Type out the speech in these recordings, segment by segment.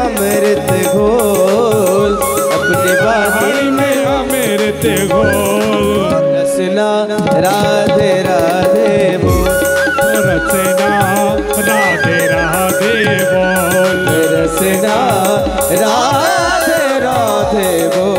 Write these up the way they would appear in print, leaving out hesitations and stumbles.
अमृत घोल, अपनी वाणी में अमृत घोल, रसना राधे राधे बोल, रचना राधे राधे बोल, रसना राधे राधे बोल।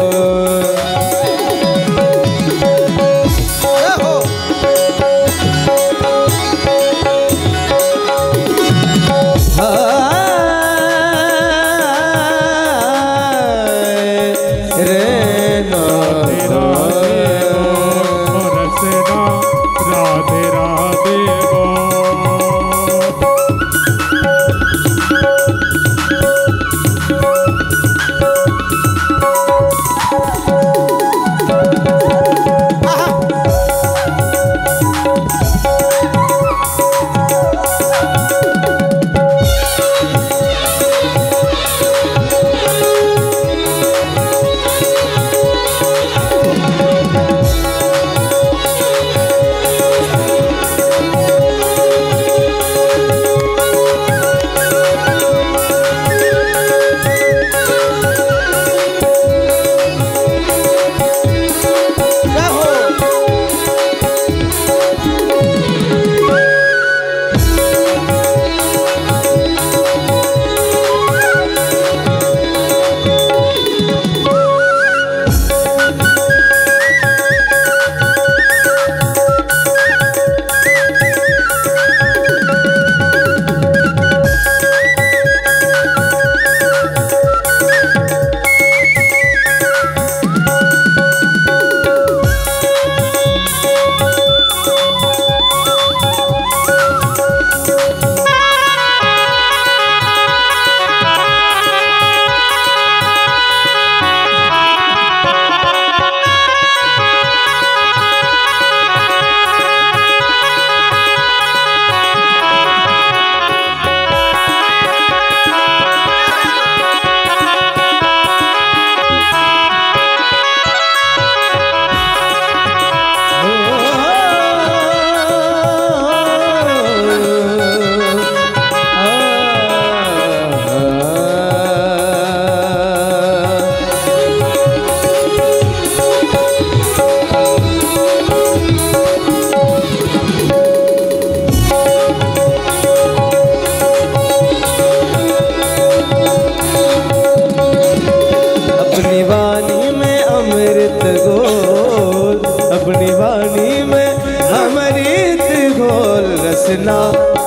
रसना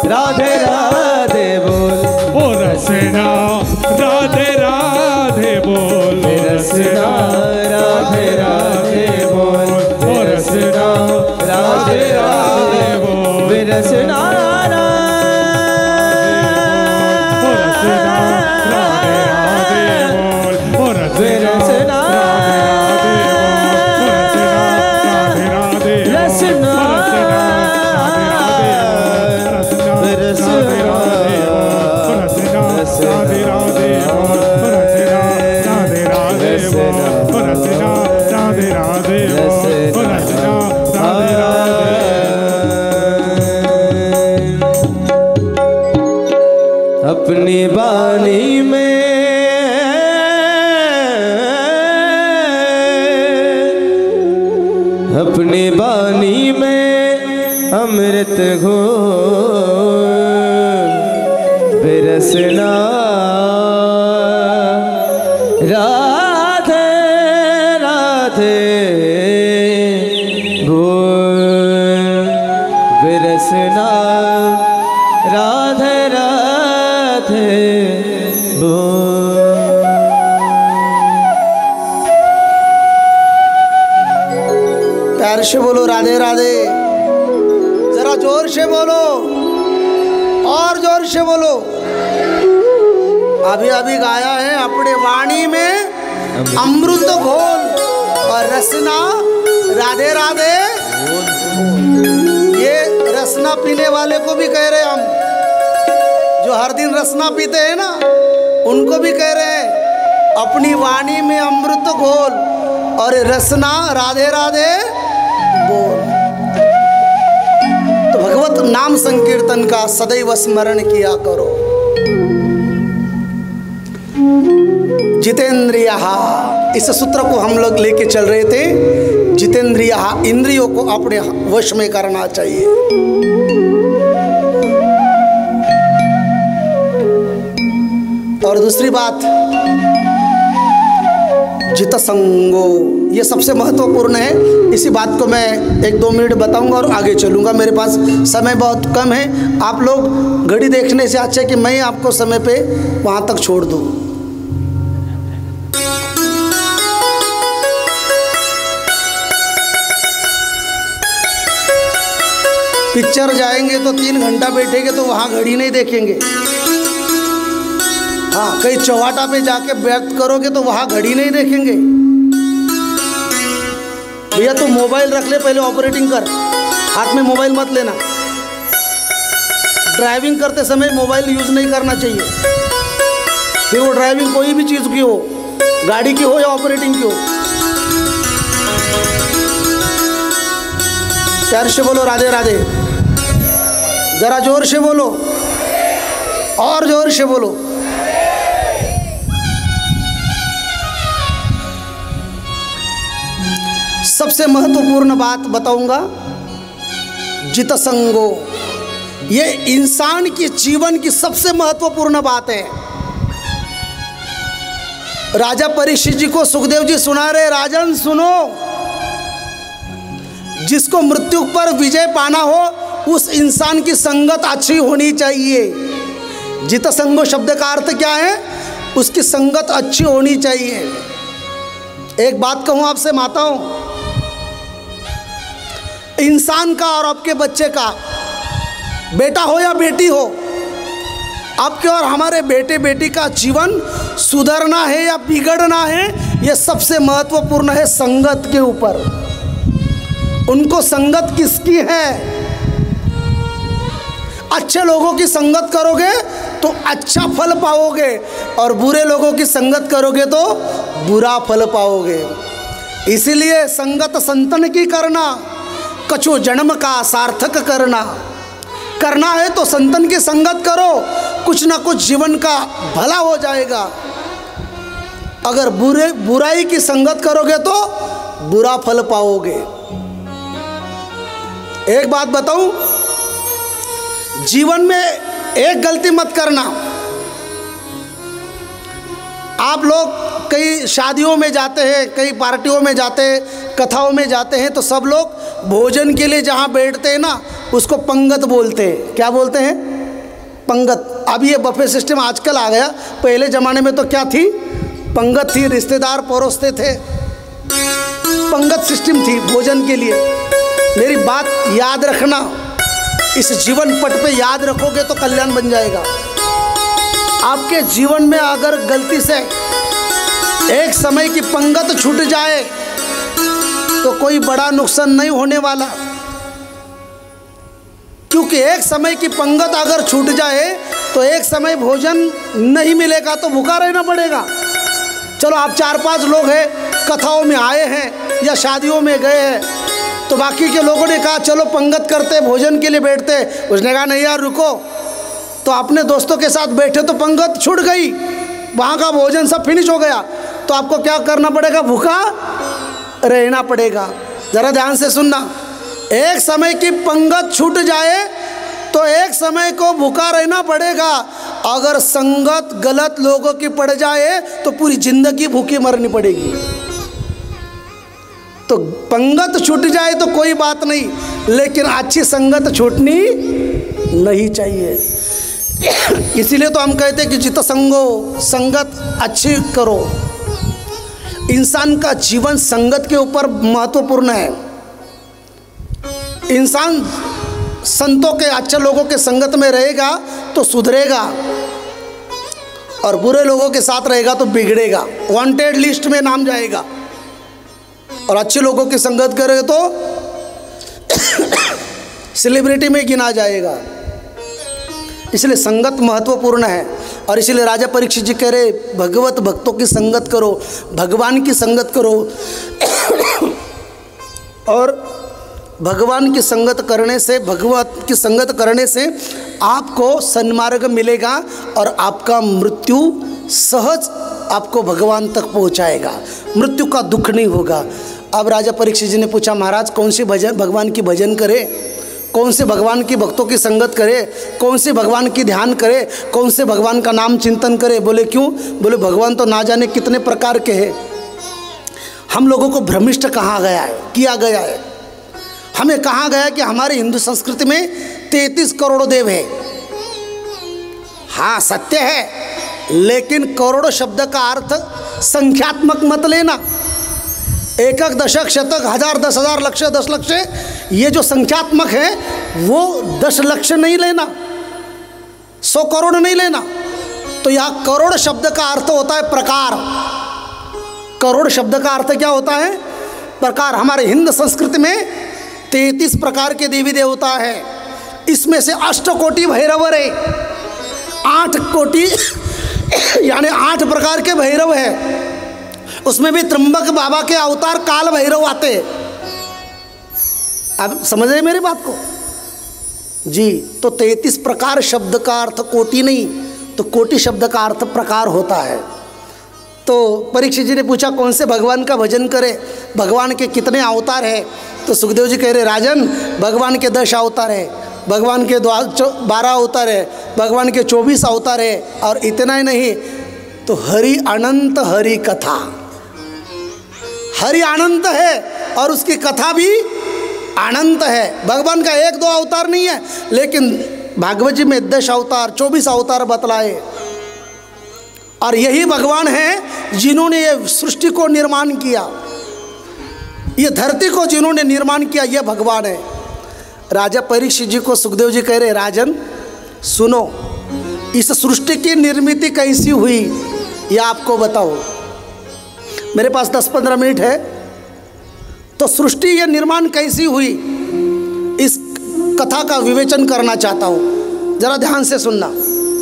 राधे राधे बोल, ओ रसना राधे राधे बोल, रसना राधे राधे बोल, रसना राधे राधे बोल, रसना अपनी वाणी में अपनी वाणी में अमृत घोल, बिरसना राधे राधे बोल, बिरसना राधे राधे बोल। प्यार से बोलो राधे राधे, जरा जोर से बोलो और जोर से बोलो। अभी अभी गाया है अपने वाणी में अमृत घोल और रसना राधे राधे। ये रसना पीने वाले को भी कह रहे हम, जो हर दिन रसना पीते हैं ना, उनको भी कह रहे हैं अपनी वाणी में अमृत घोल और रसना राधे राधे बोल। तो भगवत नाम संकीर्तन का सदैव स्मरण किया करो। जितेंद्रिय, इस सूत्र को हम लोग लेके चल रहे थे। जितेंद्रिय, इंद्रियों को अपने वश में करना चाहिए। और दूसरी बात, जितसंगो, ये सबसे महत्वपूर्ण है। इसी बात को मैं 1-2 मिनट बताऊंगा और आगे चलूंगा। मेरे पास समय बहुत कम है। आप लोग घड़ी देखने से अच्छा है कि मैं आपको समय पे वहां तक छोड़ दूं। पिक्चर जाएंगे तो 3 घंटा बैठेंगे तो वहां घड़ी नहीं देखेंगे। हाँ, कहीं चौहाटा पे जाके व्यक्त करोगे तो वहां घड़ी नहीं देखेंगे। भैया तो मोबाइल रख ले, पहले ऑपरेटिंग कर, हाथ में मोबाइल मत लेना। ड्राइविंग करते समय मोबाइल यूज नहीं करना चाहिए। फिर वो ड्राइविंग कोई भी चीज की हो, गाड़ी की हो या ऑपरेटिंग की हो। प्यार से बोलो राधे राधे। जरा जोर से बोलो, और जोर से बोलो। सबसे महत्वपूर्ण बात बताऊंगा, जितसंगो, ये इंसान के जीवन की सबसे महत्वपूर्ण बात है। राजा परीक्षित जी को सुखदेव जी सुना रहे, राजन सुनो, जिसको मृत्यु पर विजय पाना हो उस इंसान की संगत अच्छी होनी चाहिए। जितसंगो शब्द का अर्थ क्या है? उसकी संगत अच्छी होनी चाहिए। एक बात कहूं आपसे माताओं, इंसान का और आपके बच्चे का, बेटा हो या बेटी हो, आपके और हमारे बेटे बेटी का जीवन सुधरना है या बिगड़ना है, यह सबसे महत्वपूर्ण है संगत के ऊपर। उनको संगत किसकी है? अच्छे लोगों की संगत करोगे तो अच्छा फल पाओगे, और बुरे लोगों की संगत करोगे तो बुरा फल पाओगे। इसीलिए संगत संतन की करना, कछु जन्म का सार्थक करना। करना है तो संतन की संगत करो, कुछ ना कुछ जीवन का भला हो जाएगा। अगर बुराई की संगत करोगे तो बुरा फल पाओगे। एक बात बताऊं, जीवन में एक गलती मत करना। आप लोग कई शादियों में जाते हैं, कई पार्टियों में जाते हैं, कथाओं में जाते हैं, तो सब लोग भोजन के लिए जहाँ बैठते हैं ना, उसको पंगत बोलते हैं। क्या बोलते हैं? पंगत। अब ये बफे सिस्टम आजकल आ गया, पहले ज़माने में तो क्या थी? पंगत थी, रिश्तेदार परोसते थे, पंगत सिस्टम थी भोजन के लिए। मेरी बात याद रखना, इस जीवन पट पे याद रखोगे तो कल्याण बन जाएगा। आपके जीवन में अगर गलती से एक समय की पंगत छूट जाए तो कोई बड़ा नुकसान नहीं होने वाला, क्योंकि एक समय की पंगत अगर छूट जाए तो एक समय भोजन नहीं मिलेगा तो भूखा रहना पड़ेगा। चलो आप 4-5 लोग हैं, कथाओं में आए हैं या शादियों में गए हैं, तो बाकी के लोगों ने कहा चलो पंगत करते, भोजन के लिए बैठते। उसने कहा नहीं यार रुको, तो अपने दोस्तों के साथ बैठे तो पंगत छूट गई, वहाँ का भोजन सब फिनिश हो गया, तो आपको क्या करना पड़ेगा? भूखा रहना पड़ेगा। ज़रा ध्यान से सुनना, एक समय की पंगत छूट जाए तो एक समय को भूखा रहना पड़ेगा। अगर संगत गलत लोगों की पड़ जाए तो पूरी जिंदगी भूखी मरनी पड़ेगी। तो पंगत छूट जाए तो कोई बात नहीं, लेकिन अच्छी संगत छूटनी नहीं चाहिए। इसीलिए तो हम कहते हैं कि जितसंगो, संगत अच्छी करो। इंसान का जीवन संगत के ऊपर महत्वपूर्ण है। इंसान संतों के, अच्छे लोगों के संगत में रहेगा तो सुधरेगा, और बुरे लोगों के साथ रहेगा तो बिगड़ेगा, वांटेड लिस्ट में नाम जाएगा। और अच्छे लोगों की संगत करेगा तो सेलिब्रिटी में गिना जाएगा। इसलिए संगत महत्वपूर्ण है, और इसलिए राजा परीक्षित जी कह रहे भगवत भक्तों की संगत करो, भगवान की संगत करो। और भगवान की संगत करने से, भगवत की संगत करने से आपको सन्मार्ग मिलेगा और आपका मृत्यु सहज आपको भगवान तक पहुंचाएगा, मृत्यु का दुख नहीं होगा। अब राजा परीक्षित जी ने पूछा, महाराज कौन से भगवान की भजन करे, कौन से भगवान की भक्तों की संगत करे, कौन से भगवान की ध्यान करे, कौन से भगवान का नाम चिंतन करे? बोले क्यों? बोले भगवान तो ना जाने कितने प्रकार के हैं, हम लोगों को भ्रमिष्ट कहा गया है, किया गया है। हमें कहा गया कि हमारे हिंदू संस्कृति में 33 करोड़ देव है। हाँ सत्य है, लेकिन करोड़ शब्द का अर्थ संख्यात्मक मत लेना। एकक, दशक, शतक, हजार, 10,000, लक्ष, 10 लक्ष, ये जो संख्यात्मक है वो 10 लक्ष नहीं लेना, 100 करोड़ नहीं लेना। तो यहाँ करोड़ शब्द का अर्थ होता है प्रकार। करोड़ शब्द का अर्थ क्या होता है? प्रकार। हमारे हिंदू संस्कृति में 33 प्रकार के देवी देवता है, इसमें से 8 कोटि भैरव है, 8 कोटि यानी 8 प्रकार के भैरव है। उसमें भी त्र्यंबक बाबा के अवतार काल भैरव आते हैं। आप समझ रहे मेरी बात को जी? तो 33 प्रकार शब्द का अर्थ कोटि नहीं, तो कोटि शब्द का अर्थ प्रकार होता है। तो परीक्षित जी ने पूछा कौन से भगवान का भजन करे, भगवान के कितने अवतार है? तो सुखदेव जी कह रहे, राजन भगवान के 10 अवतार है, भगवान के 12 अवतार है, भगवान के 24 अवतार है। और इतना ही नहीं, तो हरि अनंत हरि कथा, हरि अनंत है और उसकी कथा भी अनंत है। भगवान का 1-2 अवतार नहीं है, लेकिन भागवत जी में 10 अवतार, 24 अवतार बतलाए। और यही भगवान है जिन्होंने ये सृष्टि को निर्माण किया, ये धरती को जिन्होंने निर्माण किया, ये भगवान है। राजा परीक्षित जी को सुखदेव जी कह रहे, राजन सुनो, इस सृष्टि की निर्मित कैसी हुई ये आपको बताओ। मेरे पास 10-15 मिनट है, तो सृष्टि ये निर्माण कैसी हुई इस कथा का विवेचन करना चाहता हूँ। जरा ध्यान से सुनना,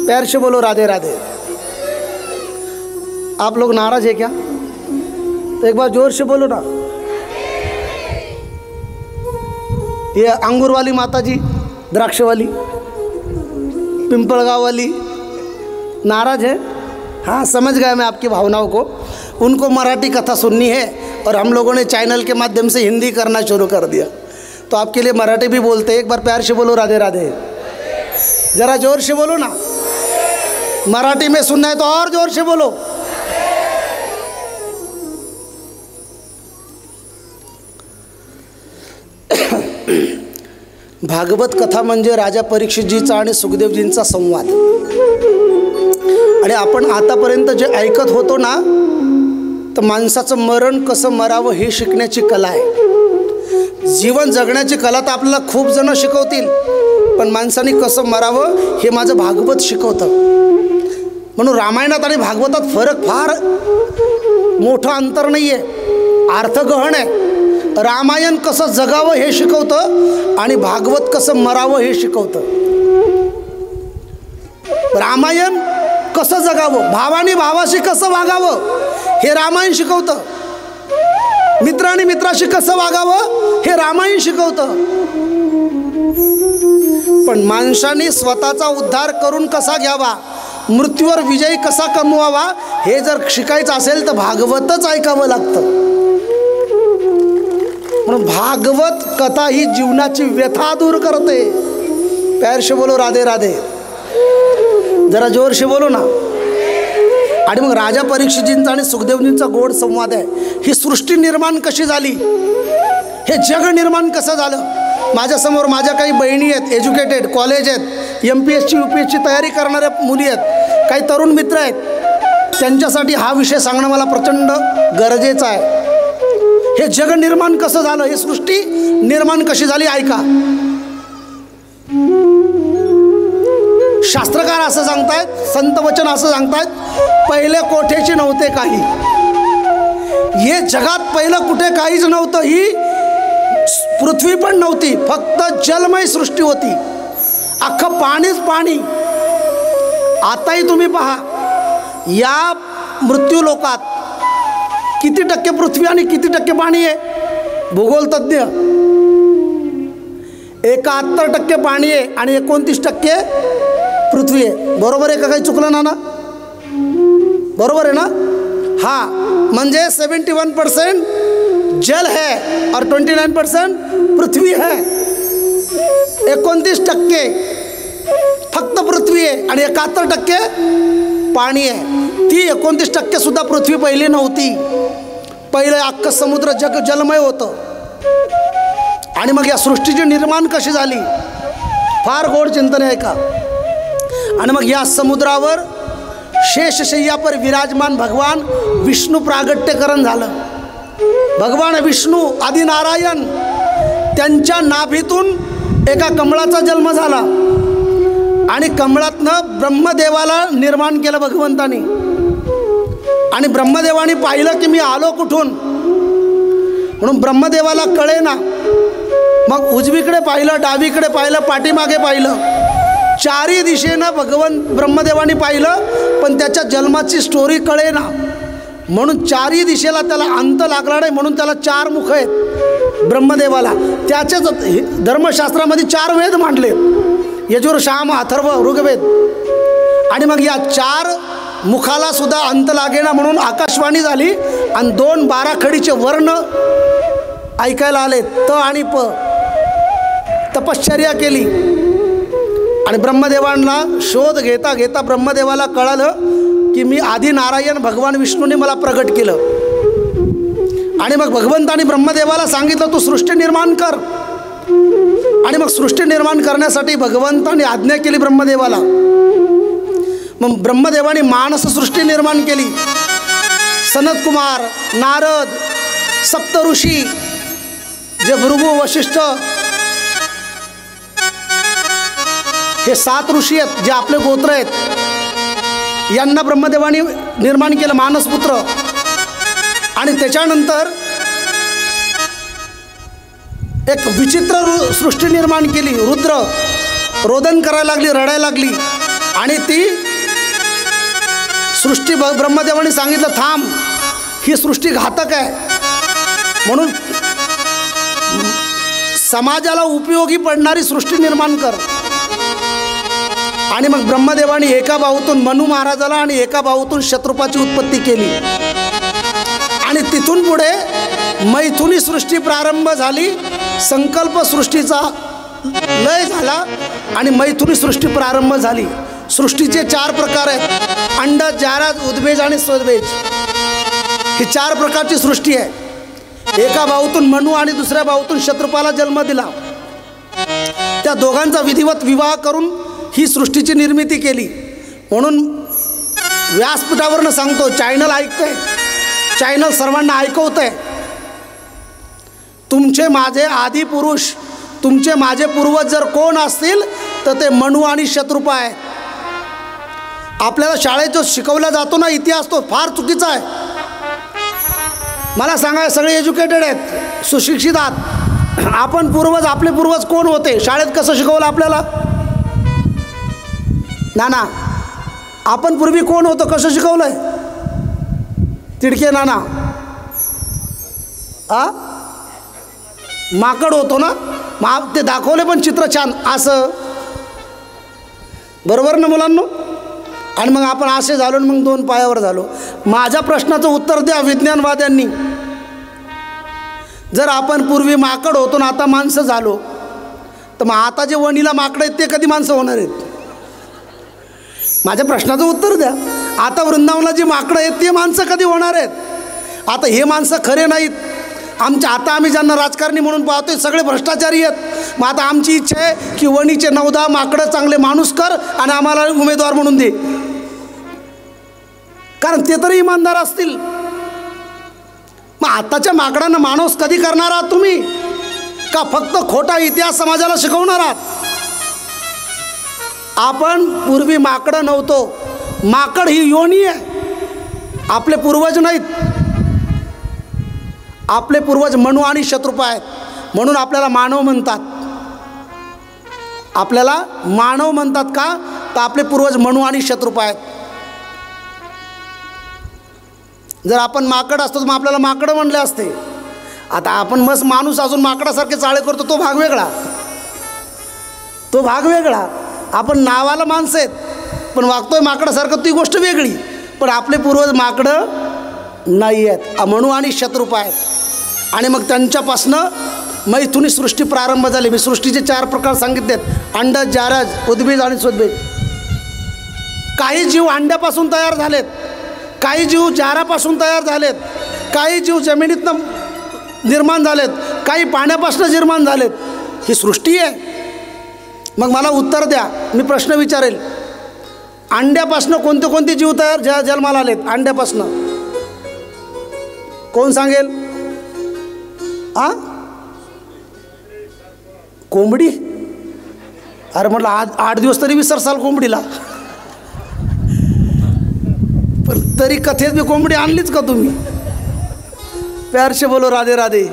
प्यार से बोलो राधे राधे। आप लोग नाराज है क्या? तो एक बार जोर से बोलो ना। ये अंगूर वाली माता जी, द्राक्ष वाली, पिंपलगांव वाली नाराज है? हाँ समझ गया मैं आपकी भावनाओं को। उनको मराठी कथा सुननी है और हम लोगों ने चैनल के माध्यम से हिंदी करना शुरू कर दिया, तो आपके लिए मराठी भी बोलते हैं। एक बार प्यार से बोलो राधे राधे। जरा जोर से बोलो ना, मराठी में सुनना है तो और जोर से बोलो। भागवत कथा म्हणजे राजा परीक्षितजीचा आणि सुखदेवजींचा संवाद। आणि आपण आतापर्यंत जे ऐकत होतो ना, तर माणसाचं मरण कसं मरावं हे शिकण्याची कला आहे। जीवन जगण्याची कला तर आपल्याला खूप जण शिकवतील, पण माणसाने कसं मरावं हे माझं भागवत शिकवतं। म्हणून रामायणात आणि भागवतात फरक फार मोठं अंतर नाही आहे, अर्थ गहन आहे। रामायण कसं जगावं हे शिकवतं आणि भागवत कसं मरावं हे शिकवतं। रामायण कसं जगावं, भावाने भावाशी कसं वागावं हे रामायण शिकवतं। मित्राने मित्राशी कसं वागावं हे रामायण शिकवतं। पण माणसाने स्वतःचा उद्धार करून कसा घ्यावा, मृत्यूवर विजय कसा कमवावा हे जर शिकायचं असेल तर भागवतच ऐकावं लागतं। म्हणून भागवत कथा ही जीवनाची व्यथा दूर करते। प्यार से बोलो राधे राधे, जरा जोर से बोलो ना। आणि मग राजा परीक्षितजींचा आणि सुखदेवजींचा गोड संवाद आहे। ही सृष्टी निर्माण कशी झाली, हे जग निर्माण कसं झालं। माझ्यासमोर माझ्या काही बहिणी आहेत, एज्युकेटेड, कॉलेज आहेत, MPSC UPSC तयारी करणाऱ्या मुली आहेत, काही तरुण मित्र आहेत, त्यांच्यासाठी हा विषय सांगणं मला प्रचंड गरजेचं आहे। हे जग निर्माण कसं झालं, हे सृष्टी निर्माण कशी झाली ऐका। शास्त्रकार असं सांगतायत, संत वचन असं सांगतायत, पहिले कोठेची नव्हते काही। हे जगात पहिलं कुठे काहीच नव्हतं, ही पृथ्वी पण नव्हती, फक्त जलमय सृष्टी होती, अख्खं पाणीच पाणी। आताही तुम्ही पहा, या मृत्यू लोकात किती टक्के पृथ्वी आणि किती टक्के पाणी आहे? भूगोल तज्ञ 71% पाणी आहे आणि 29% पृथ्वी आहे. बरोबर आहे का? काही चुकलं ना? बरोबर आहे ना? हाँ, म्हणजे 71% जल है और 29% पृथ्वी है. 29% फक्त पृथ्वी आहे आणि 71% पाणी आहे. ती 29% सुद्धा पृथ्वी पहिली नव्हती. पहिलं अख्खं समुद्र जलमय होतं. आणि मग या सृष्टीची निर्माण कशी झाली? फार गोड चिंतन आहे का? आणि मग या समुद्रावर शेषशय्यापर विराजमान भगवान विष्णू प्रागट्यकरण झालं. भगवान विष्णू आदिनारायण त्यांच्या नाभीतून एका कमळाचा जन्म झाला आणि कमळातनं ब्रह्मदेवाला निर्माण केलं भगवंतानी. आणि ब्रह्मदेवानी पाहिलं की मी आलो कुठून, म्हणून ब्रह्मदेवाला कळेना. मग उजवीकडे पाहिलं, डावीकडे पाहिलं, पाठीमागे पाहिलं, चारी दिशेनं ब्रह्मदेवानी पाहिलं, पण त्याच्या जन्माची स्टोरी कळेना. म्हणून चारी दिशेला त्याला अंत लागला नाही, म्हणून त्याला 4 मुख आहेत ब्रह्मदेवाला. त्याच्याच धर्मशास्त्रामध्ये 4 वेद मांडले: यजुर, साम, अथर्व, ऋग्वेद. आणि मग या 4 मुखाला सुद्धा अंत लागेना, म्हणून आकाशवाणी झाली आणि 2 बाराखडीचे वर्ण ऐकायला आले, त आणि प. तपश्चर्या केली आणि ब्रह्मदेवांना शोध घेता घेता ब्रह्मदेवाला कळालं की मी आदिनारायण भगवान विष्णूने मला प्रगट केलं. आणि मग भगवंतानी ब्रह्मदेवाला सांगितलं तू सृष्टी निर्माण कर. आणि मग सृष्टी निर्माण करण्यासाठी भगवंतानी आज्ञा केली ब्रह्मदेवाला. मग ब्रह्मदेवाने मानस सृष्टी निर्माण केली. सनत कुमार, नारद, सप्त ऋषी, जे भृगु, वशिष्ठ, हे 7 ऋषी आहेत जे आपले गोत्र आहेत, यांना ब्रह्मदेवानी निर्माण केलं मानसपुत्र. आणि त्याच्यानंतर एक विचित्र सृष्टी निर्माण केली. रुद्र रोदन करायला लागली, रडायला लागली. आणि ती सृष्टी ब्रह्मदेवानी सांगितलं थांब, ही सृष्टी घातक आहे, म्हणून समाजाला उपयोगी पडणारी सृष्टी निर्माण कर. आणि मग ब्रह्मदेवानी एका बाहूतून मनु महाराजाला आणि एका बाहूतून शत्रुपाची उत्पत्ती केली. आणि तिथून पुढे मैथुनी सृष्टी प्रारंभ झाली. संकल्प सृष्टीचा लय झाला आणि मैथुनी सृष्टी प्रारंभ झाली. सृष्टीचे 4 प्रकार आहेत: अंडज, जारज, उद्भेज आणि स्वद्भेज. ही 4 प्रकारची सृष्टी आहे. एका बाहूतून मनु आणि दुसऱ्या बाहूतून शत्रुपाला जन्म दिला. त्या दोघांचा विधिवत विवाह करून ही सृष्टीची निर्मिती केली. म्हणून व्यासपीठावरनं सांगतो, चॅनल ऐकतंय, चॅनल सर्वांना ऐकवतंय, तुमचे माझे आदी पुरुष, तुमचे माझे पूर्वज जर कोण असतील तर ते मनु आणि शत्रुपा आहे. आपल्याला शाळेत जो शिकवला जातो ना इतिहास, तो फार चुकीचा आहे. मला सांगा, सगळे एज्युकेटेड आहेत, सुशिक्षित आहात, आपण पूर्वज, आपले पूर्वज कोण होते? शाळेत कसं शिकवलं आपल्याला? नाना, आपण पूर्वी कोण होतो, कसं शिकवलंय? तिडके नाना, माकड होतो ना, मग ते दाखवले पण चित्र छान असं, बरोबर ना मुलांनो? आणि मग आपण असे झालो, मग 2 पायावर झालो. माझ्या प्रश्नाचं उत्तर द्या विज्ञानवाद्यांनी. जर आपण पूर्वी माकड होतो ना, आता माणसं झालो, तर मग आता जे वणीला माकडं आहेत ते कधी माणसं होणार आहेत? माझ्या प्रश्नाचं उत्तर द्या. आता वृंदावनाला जी माकडं आहेत ते माणसं कधी होणार आहेत? आता हे माणसं खरे नाहीत. आता आम्ही ज्यांना राजकारणी म्हणून पाहतोय सगळे भ्रष्टाचारी आहेत. मग आता आमची इच्छा आहे की वणीचे 9-10 माकडं चांगले माणूस कर आणि आम्हाला उमेदवार म्हणून दे, कारण ते तरी इमानदार असतील. मग आताच्या माकडांना माणूस कधी करणार आहात तुम्ही? का फक्त खोटा इतिहास समाजाला शिकवणार आहात? आपण पूर्वी माकडं नव्हतो. माकड ही योनी आहे, आपले पूर्वज नाहीत. आपले पूर्वज मनु आणि शत्रुपा आहेत, म्हणून आपल्याला मानव म्हणतात. आपल्याला मानव म्हणतात का? तर आपले पूर्वज मनु आणि शत्रुपा आहेत. जर आपण माकड असतो तर मग आपल्याला माकडं म्हणले असते. आता आपण मस्त माणूस अजून माकडासारखे चाळे करतो, तो भाग वेगळा. तो भाग वेगळा. आपण नावाला माणसं आहेत पण वागतोय माकडासारखं, ती गोष्ट वेगळी. पण आपले पूर्वज माकडं नाही आहेत, मनू आणि शत्रुपा आहेत. आणि मग त्यांच्यापासनं मैथुनी सृष्टी प्रारंभ झाली. मी सृष्टीचे 4 प्रकार सांगितलेत: अंडज, जारज, उद्भिज आणि स्वद्भिज. काही जीव अंड्यापासून तयार झालेत, काही जीव जारापासून तयार झालेत, काही जीव जमिनीतनं निर्माण झालेत, काही पाण्यापासून निर्माण झालेत. ही सृष्टी आहे. मग मला उत्तर द्या, मी प्रश्न विचारेल. अंड्यापासनं कोणते कोणते जीव तयार जन्माला आलेत? अंड्यापासनं कोण सांगेल? कोंबडी. अरे म्हटलं 8 दिवस तरी विसरसाल कोंबडीला. पण तरी कथेत मी कोंबडी आणलीच का तुम्ही? प्यार से बोलो राधे राधे.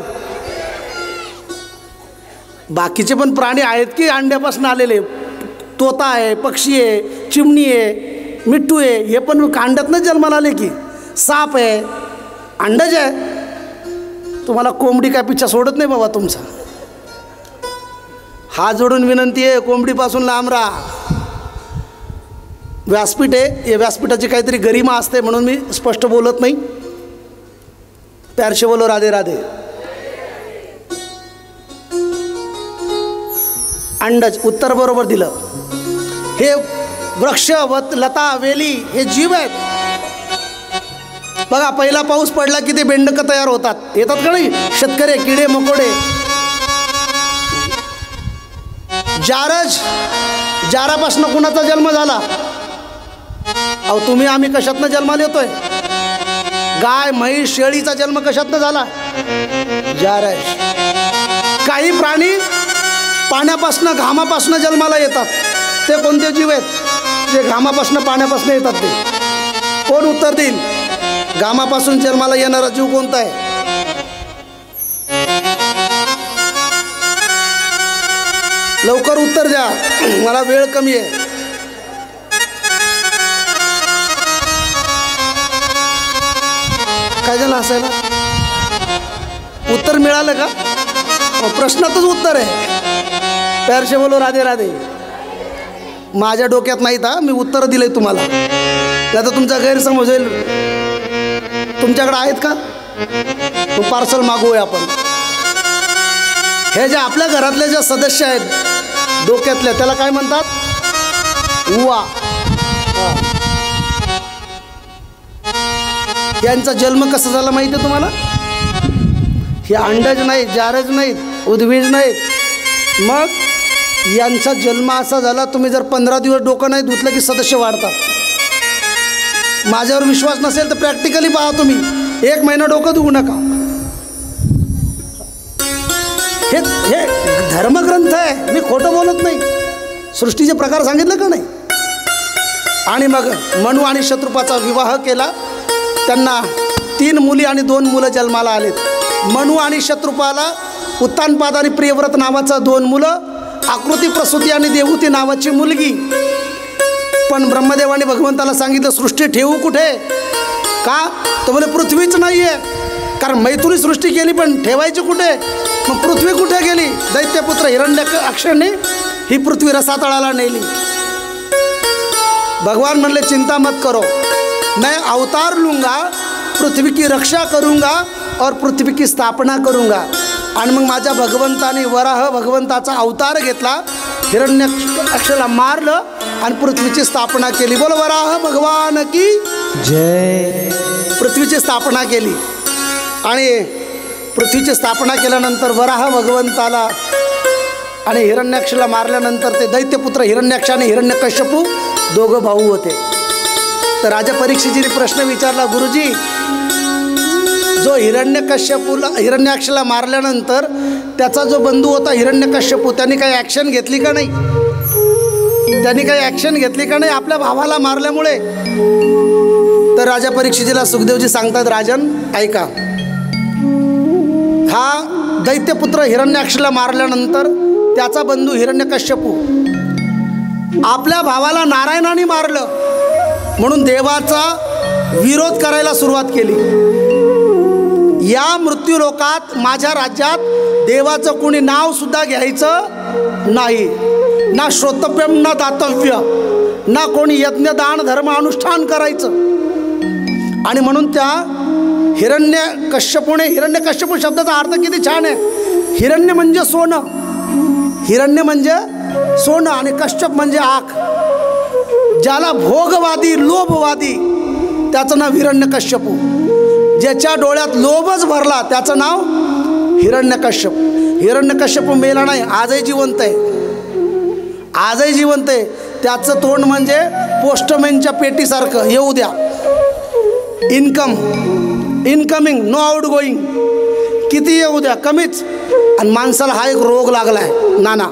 बाकीचे पण प्राणी आहेत की अंड्यापासून आलेले. तोता आहे, पक्षी आहे, चिमणी आहे, मिठ्ठू आहे, हे पण अंड्यातनंच जन्माला आले की. साप आहे, अंडज आहे. तुम्हाला कोंबडी काय पिच्छा सोडत नाही बाबा तुमचा. हात जोडून विनंती आहे, कोंबडीपासून लांब राहा. व्यासपीठ आहे, या व्यासपीठाची काहीतरी गरिमा असते म्हणून मी स्पष्ट बोलत नाही. प्यार से बोलो राधे राधे. अंडज उत्तर बरोबर दिलं. हे वृक्ष व लता वेली हे जीव आहेत. बघा, पहिला पाऊस पडला की ते बेंडकं तयार होतात, येतात का नाही? शेतकरी, किडे मकोडे. जारज, जारापासून कुणाचा जन्म झाला? अहो तुम्ही आम्ही कशातनं जन्माला येतोय? गाय, म्हैस, शेळीचा जन्म कशातनं झाला? जारज. काही प्राणी पाण्यापासनं, घामापासनं जन्माला येतात. ते कोणते जीव आहेत जे घामापासनं, पाण्यापासनं येतात? ते कोण उत्तर देईल? घामापासून जन्माला येणारा जीव कोणता आहे? लवकर उत्तर द्या, मला वेळ कमी आहे. काय झालं असायला? उत्तर मिळालं का? प्रश्नातच उत्तर आहे. प्यार से बोलो राधे राधे. माझ्या डोक्यात नाही था, मी उत्तर दिलंय तुम्हाला. आता तुमचा गैरसमज होईल. तुमच्याकडे आहेत का? तो पार्सल मागवूया आपण. हे जे आपल्या घरातले जे सदस्य आहेत डोक्यातल्या, त्याला काय म्हणतात? उवा. यांचा जन्म कसा झाला माहिती आहे तुम्हाला? हे अंडज नाहीत, जारज नाहीत, उद्भिज नाहीत. मग यांचा जन्म असा झाला, तुम्ही जर 15 दिवस डोकं नाही धुतलं की सदस्य वाढतात. माझ्यावर विश्वास नसेल तर प्रॅक्टिकली पहा तुम्ही. 1 महिना डोकं धुवू नका. हे धर्मग्रंथ आहे, मी खोटं बोलत नाही. सृष्टीचे प्रकार सांगितलं का नाही? आणि मग मनू आणि शत्रुपाचा विवाह केला. त्यांना 3 मुली आणि 2 मुलं जन्माला आलेत. मनू आणि शत्रुपाला उत्तानपाद आणि प्रियव्रत नावाचा 2 मुलं, आकृती, प्रसूती आणि देवहूती नावाची मुलगी. पण ब्रह्मदेवाने भगवंताला सांगितलं, सृष्टी ठेवू कुठे? का? तो बोले पृथ्वीच नाही आहे. कारण मैथुनी सृष्टी केली पण ठेवायची कुठे? मग पृथ्वी कुठे गेली? दैत्यपुत्र हिरण्याक्षने ही पृथ्वी रसातळाला नेली. भगवान म्हणले, चिंता मत करो, मैं अवतार लूँगा, पृथ्वी की रक्षा करूँगा और पृथ्वी की स्थापना करूँगा. आणि मग माझ्या भगवंताने वराह भगवंताचा अवतार घेतला, हिरण्याक्षला मारलं आणि पृथ्वीची स्थापना केली. बोल वराह भगवान की जय. पृथ्वीची स्थापना केली. आणि पृथ्वीची स्थापना केल्यानंतर वराह भगवंताला आणि हिरण्याक्षला मारल्यानंतर ते दैत्यपुत्र हिरण्याक्ष आणि हिरण्यकश्यपू दोघं भाऊ होते. तर राजा परीक्षितीने प्रश्न विचारला, गुरुजी, जो हिरण्याक्षला मारल्यानंतर त्याचा जो बंधू होता हिरण्यकश्यपू, त्यांनी काही ॲक्शन घेतली का नाही? त्यांनी काही ॲक्शन घेतली का नाही आपल्या भावाला मारल्यामुळे? तर राजा परीक्षितीला सुखदेवजी सांगतात, राजन ऐका, हा दैत्यपुत्र हिरण्याक्षला मारल्यानंतर त्याचा बंधू हिरण्यकश्यपू आपल्या भावाला नारायणाने मारलं म्हणून देवाचा विरोध करायला सुरुवात केली. या मृत्यूलोकात माझ्या राज्यात देवाचं कोणी नाव सुद्धा घ्यायचं नाही. ना श्रोतव्यम ना दातव्य, ना कोणी यज्ञ दान धर्म अनुष्ठान करायचं. आणि म्हणून त्या हिरण्यकश्यपू शब्दाचा अर्थ किती छान आहे. हिरण्य म्हणजे सोनं, हिरण्य म्हणजे सोनं आणि कश्यप म्हणजे आग. ज्याला भोगवादी लोभवादी त्याचं नाव हिरण्यकश्यपू. ज्याच्या डोळ्यात लोभच भरला त्याचं नाव हिरण्यकश्यप. हिरण्यकश्यपू मेला नाही, आजही जिवंत आहे, आजही जिवंत आहे. त्याचं तोंड म्हणजे पोस्टमॅनच्या पेटीसारखं, येऊ द्या, इनकमिंग नो आउट गोईंग, किती येऊ द्या कमीच. आणि माणसाला हा एक रोग लागला आहे नाना.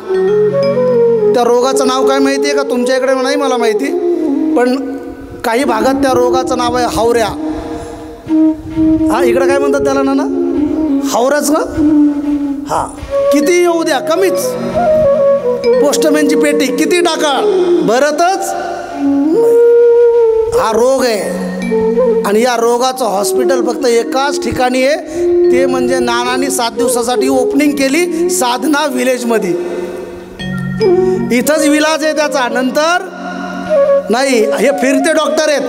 त्या रोगाचं नाव काय माहिती आहे का? तुमच्या इकडे नाही मला माहिती, पण काही भागात त्या रोगाचं नाव आहे हावऱ्या. हा, इकडं काय म्हणतात त्याला नाना? हावऱ्याच ना. हा, किती येऊ द्या कमीच. पोस्टमॅनची पेटी किती टाका भरतच, हा रोग आहे. आणि या रोगाचं हॉस्पिटल फक्त एकाच ठिकाणी आहे, ते म्हणजे नानांनी 7 दिवसासाठी ओपनिंग केली साधना विलेजमध्ये. इथंच विलाज आहे त्याचा. नंतर नाही, हे फिरते डॉक्टर आहेत,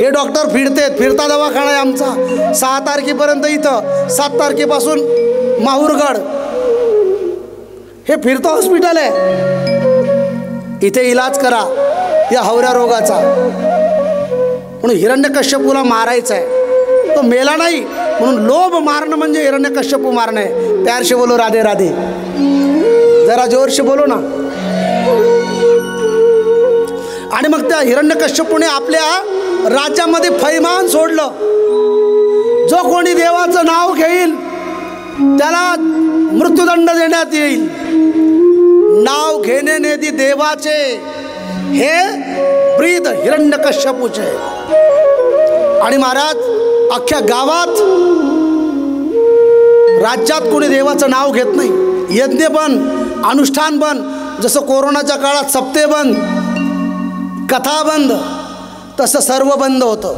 हे डॉक्टर फिरता दवाखाना आहे आमचा. 6 तारखेपर्यंत इथं, 7 तारखेपासून माहूरगड, हे फिरतं हॉस्पिटल आहे. इथे इलाज करा या हावऱ्या रोगाचा. म्हणून हिरण्यकश्यपूला मारायचं आहे, तो मेला नाही म्हणून लोभ मारणं म्हणजे हिरण्यकश्यपू मारणं आहे. प्यार से बोलो राधे राधे, जरा जोर से बोलो ना. आणि मग त्या हिरण्यकश्यपूने आपल्या राज्यामध्ये फैमान सोडलं. जो कोणी देवाचं नाव घेईल त्याला मृत्यूदंड देण्यात येईल. नाव घेणे नेदी देवाचे, हे ब्रीद हिरण्यकश्यपूचे. आणि महाराज अख्ख्या गावात राज्यात कोणी देवाचं नाव घेत नाही. यज्ञ बंद, अनुष्ठान बंद. जसं कोरोनाच्या काळात सप्ते बंद, कथा बंद, तसं सर्व बंद होतं.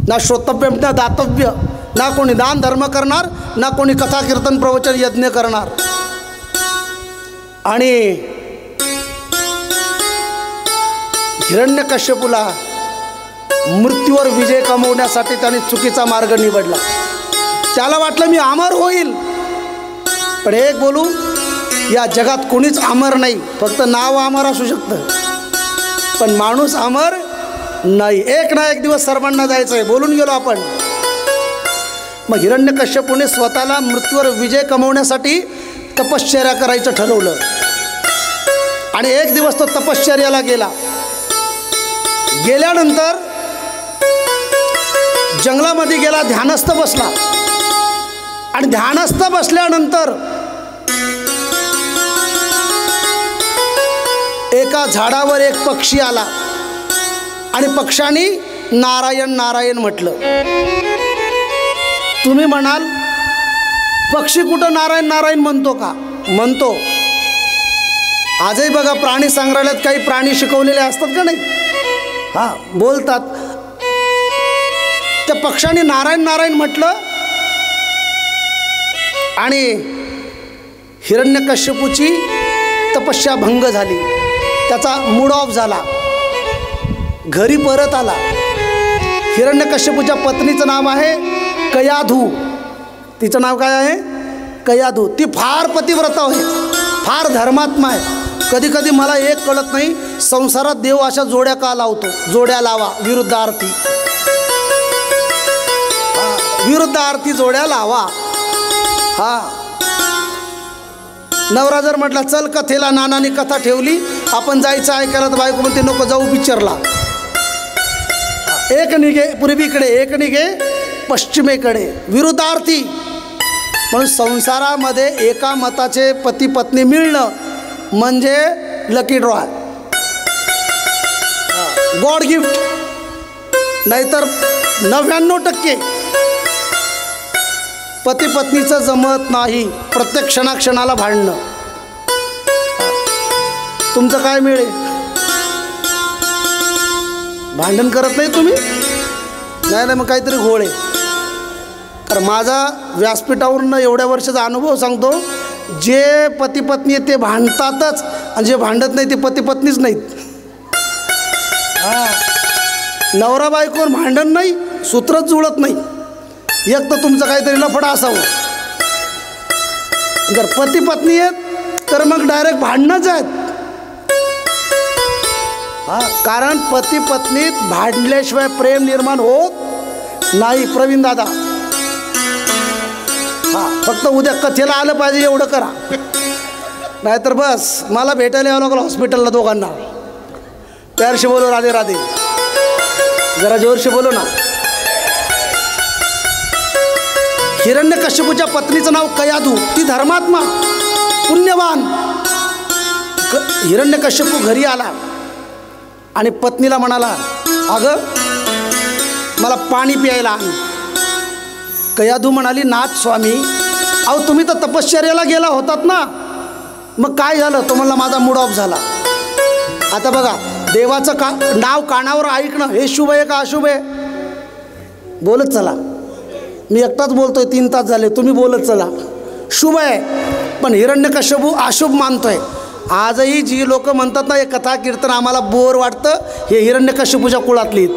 ना श्रोतव्य ना दातव्य, ना कोणी दान धर्म करणार, ना कोणी कथा कीर्तन प्रवचन यज्ञ करणार. आणि हिरण्यकश्यपूला मृत्यूवर विजय कमवण्यासाठी त्याने चुकीचा मार्ग निवडला. त्याला वाटलं मी अमर होईल. पण एक बोलू, या जगात कोणीच अमर नाही. फक्त नाव अमर असू शकतं, पण माणूस अमर नाही. एक ना एक दिवस सर्वांना जायचं आहे, बोलून गेलो आपण. मग हिरण्यकश्यपूने स्वतःला मृत्यूवर विजय कमवण्यासाठी तपश्चर्या करायचं ठरवलं. आणि एक दिवस तो तपश्चर्याला गेला. गेल्यानंतर जंगलामध्ये गेला, ध्यानस्थ बसला. आणि ध्यानस्थ बसल्यानंतर एका झाडावर एक पक्षी आला आणि पक्षाने नारायण नारायण म्हटलं. तुम्ही म्हणाल पक्षी कुठं नारायण नारायण म्हणतो का? म्हणतो. आजही बघा प्राणी संग्रहालयात काही प्राणी शिकवलेले असतात का नाही? हा, बोलतात. त्या पक्षाने नारायण नारायण म्हटलं आणि हिरण्यकश्यपूची तपस्या भंग झाली. त्याचा मूड ऑफ झाला, घरी परत आला. हिरण्यकश्यपूच्या पत्नीचं नाव आहे कयाधू. तिचं नाव काय आहे? कयाधू. ती फार पतिव्रता आहे, फार धर्मात्मा आहे. कधी कधी मला एक कळत नाही, संसारात देव अशा जोड्या का लावतो? जोड्या लावा, विरुद्धार्थी, विरुद्धार्थी जोड्या लावा. हा, नवरा जर म्हटला चल कथेला, नानाने कथा ठेवली, आपण जायचं ऐकायला, तर बायको म्हणते नको जाऊ पिक्चरला. एक निघे पूर्वीकडे, एक निघे पश्चिमेकडे, विरुद्धार्थी. म्हणून संसारामध्ये एका मताचे पती पत्नी मिळणं म्हणजे लकी ड्रॉ, गॉड गिफ्ट. नाहीतर 99% पती पत्नीचं जमत नाही. प्रत्येक क्षणाक्षणाला भांडणं. तुमचं काय मिळेल? भांडण करत नाही तुम्ही? नाही, मग काहीतरी घोळ आहे. तर माझा व्यासपीठावरून एवढ्या वर्षाचा अनुभव सांगतो. जे पती पत्नी आहेत ते भांडतातच आणि जे भांडत नाही ते पती पत्नीच नाहीत. नवरा बायकोवर भांडण नाही, सूत्रच जुळत नाही. एक तर तुमचं काहीतरी लफडा असावं. जर पती पत्नी आहेत तर मग डायरेक्ट भांडणंच आहेत. कारण पती पत्नीत भांडल्याशिवाय प्रेम निर्माण होत नाही. प्रवीण दादा, फक्त उद्या कथेला आलं पाहिजे एवढं करा, नाहीतर बस मला भेटायला यावं लागलं हॉस्पिटलला दोघांना. प्यारशी बोलो, राधे राधे. जरा जोरशी बोलो ना. हिरण्यकश्यपूच्या पत्नीचं नाव कयाधू. ती धर्मात्मा, पुण्यवान. हिरण्यकश्यपू घरी आला आणि पत्नीला म्हणाला, अगं मला पाणी प्यायला आण. कयाधू म्हणाली, नाथ स्वामी, अहो तुम्ही तर तपश्चर्याला गेला होतात ना, मग काय झालं? तो म्हणला, माझा मूड ऑफ झाला. आता बघा, देवाचं नाव कानावर ऐकणं हे शुभ आहे का अशुभ आहे? बोलत चला. मी एकटाच बोलतोय, 3 तास झाले, तुम्ही बोलत चला. शुभ आहे. पण हिरण्यकश्यपू अशुभ मानतोय. आजही जी लोक म्हणतात ना, हे कथा कीर्तन आम्हाला बोर वाटतं, हे हिरण्यकश्यपूच्या कुळातली.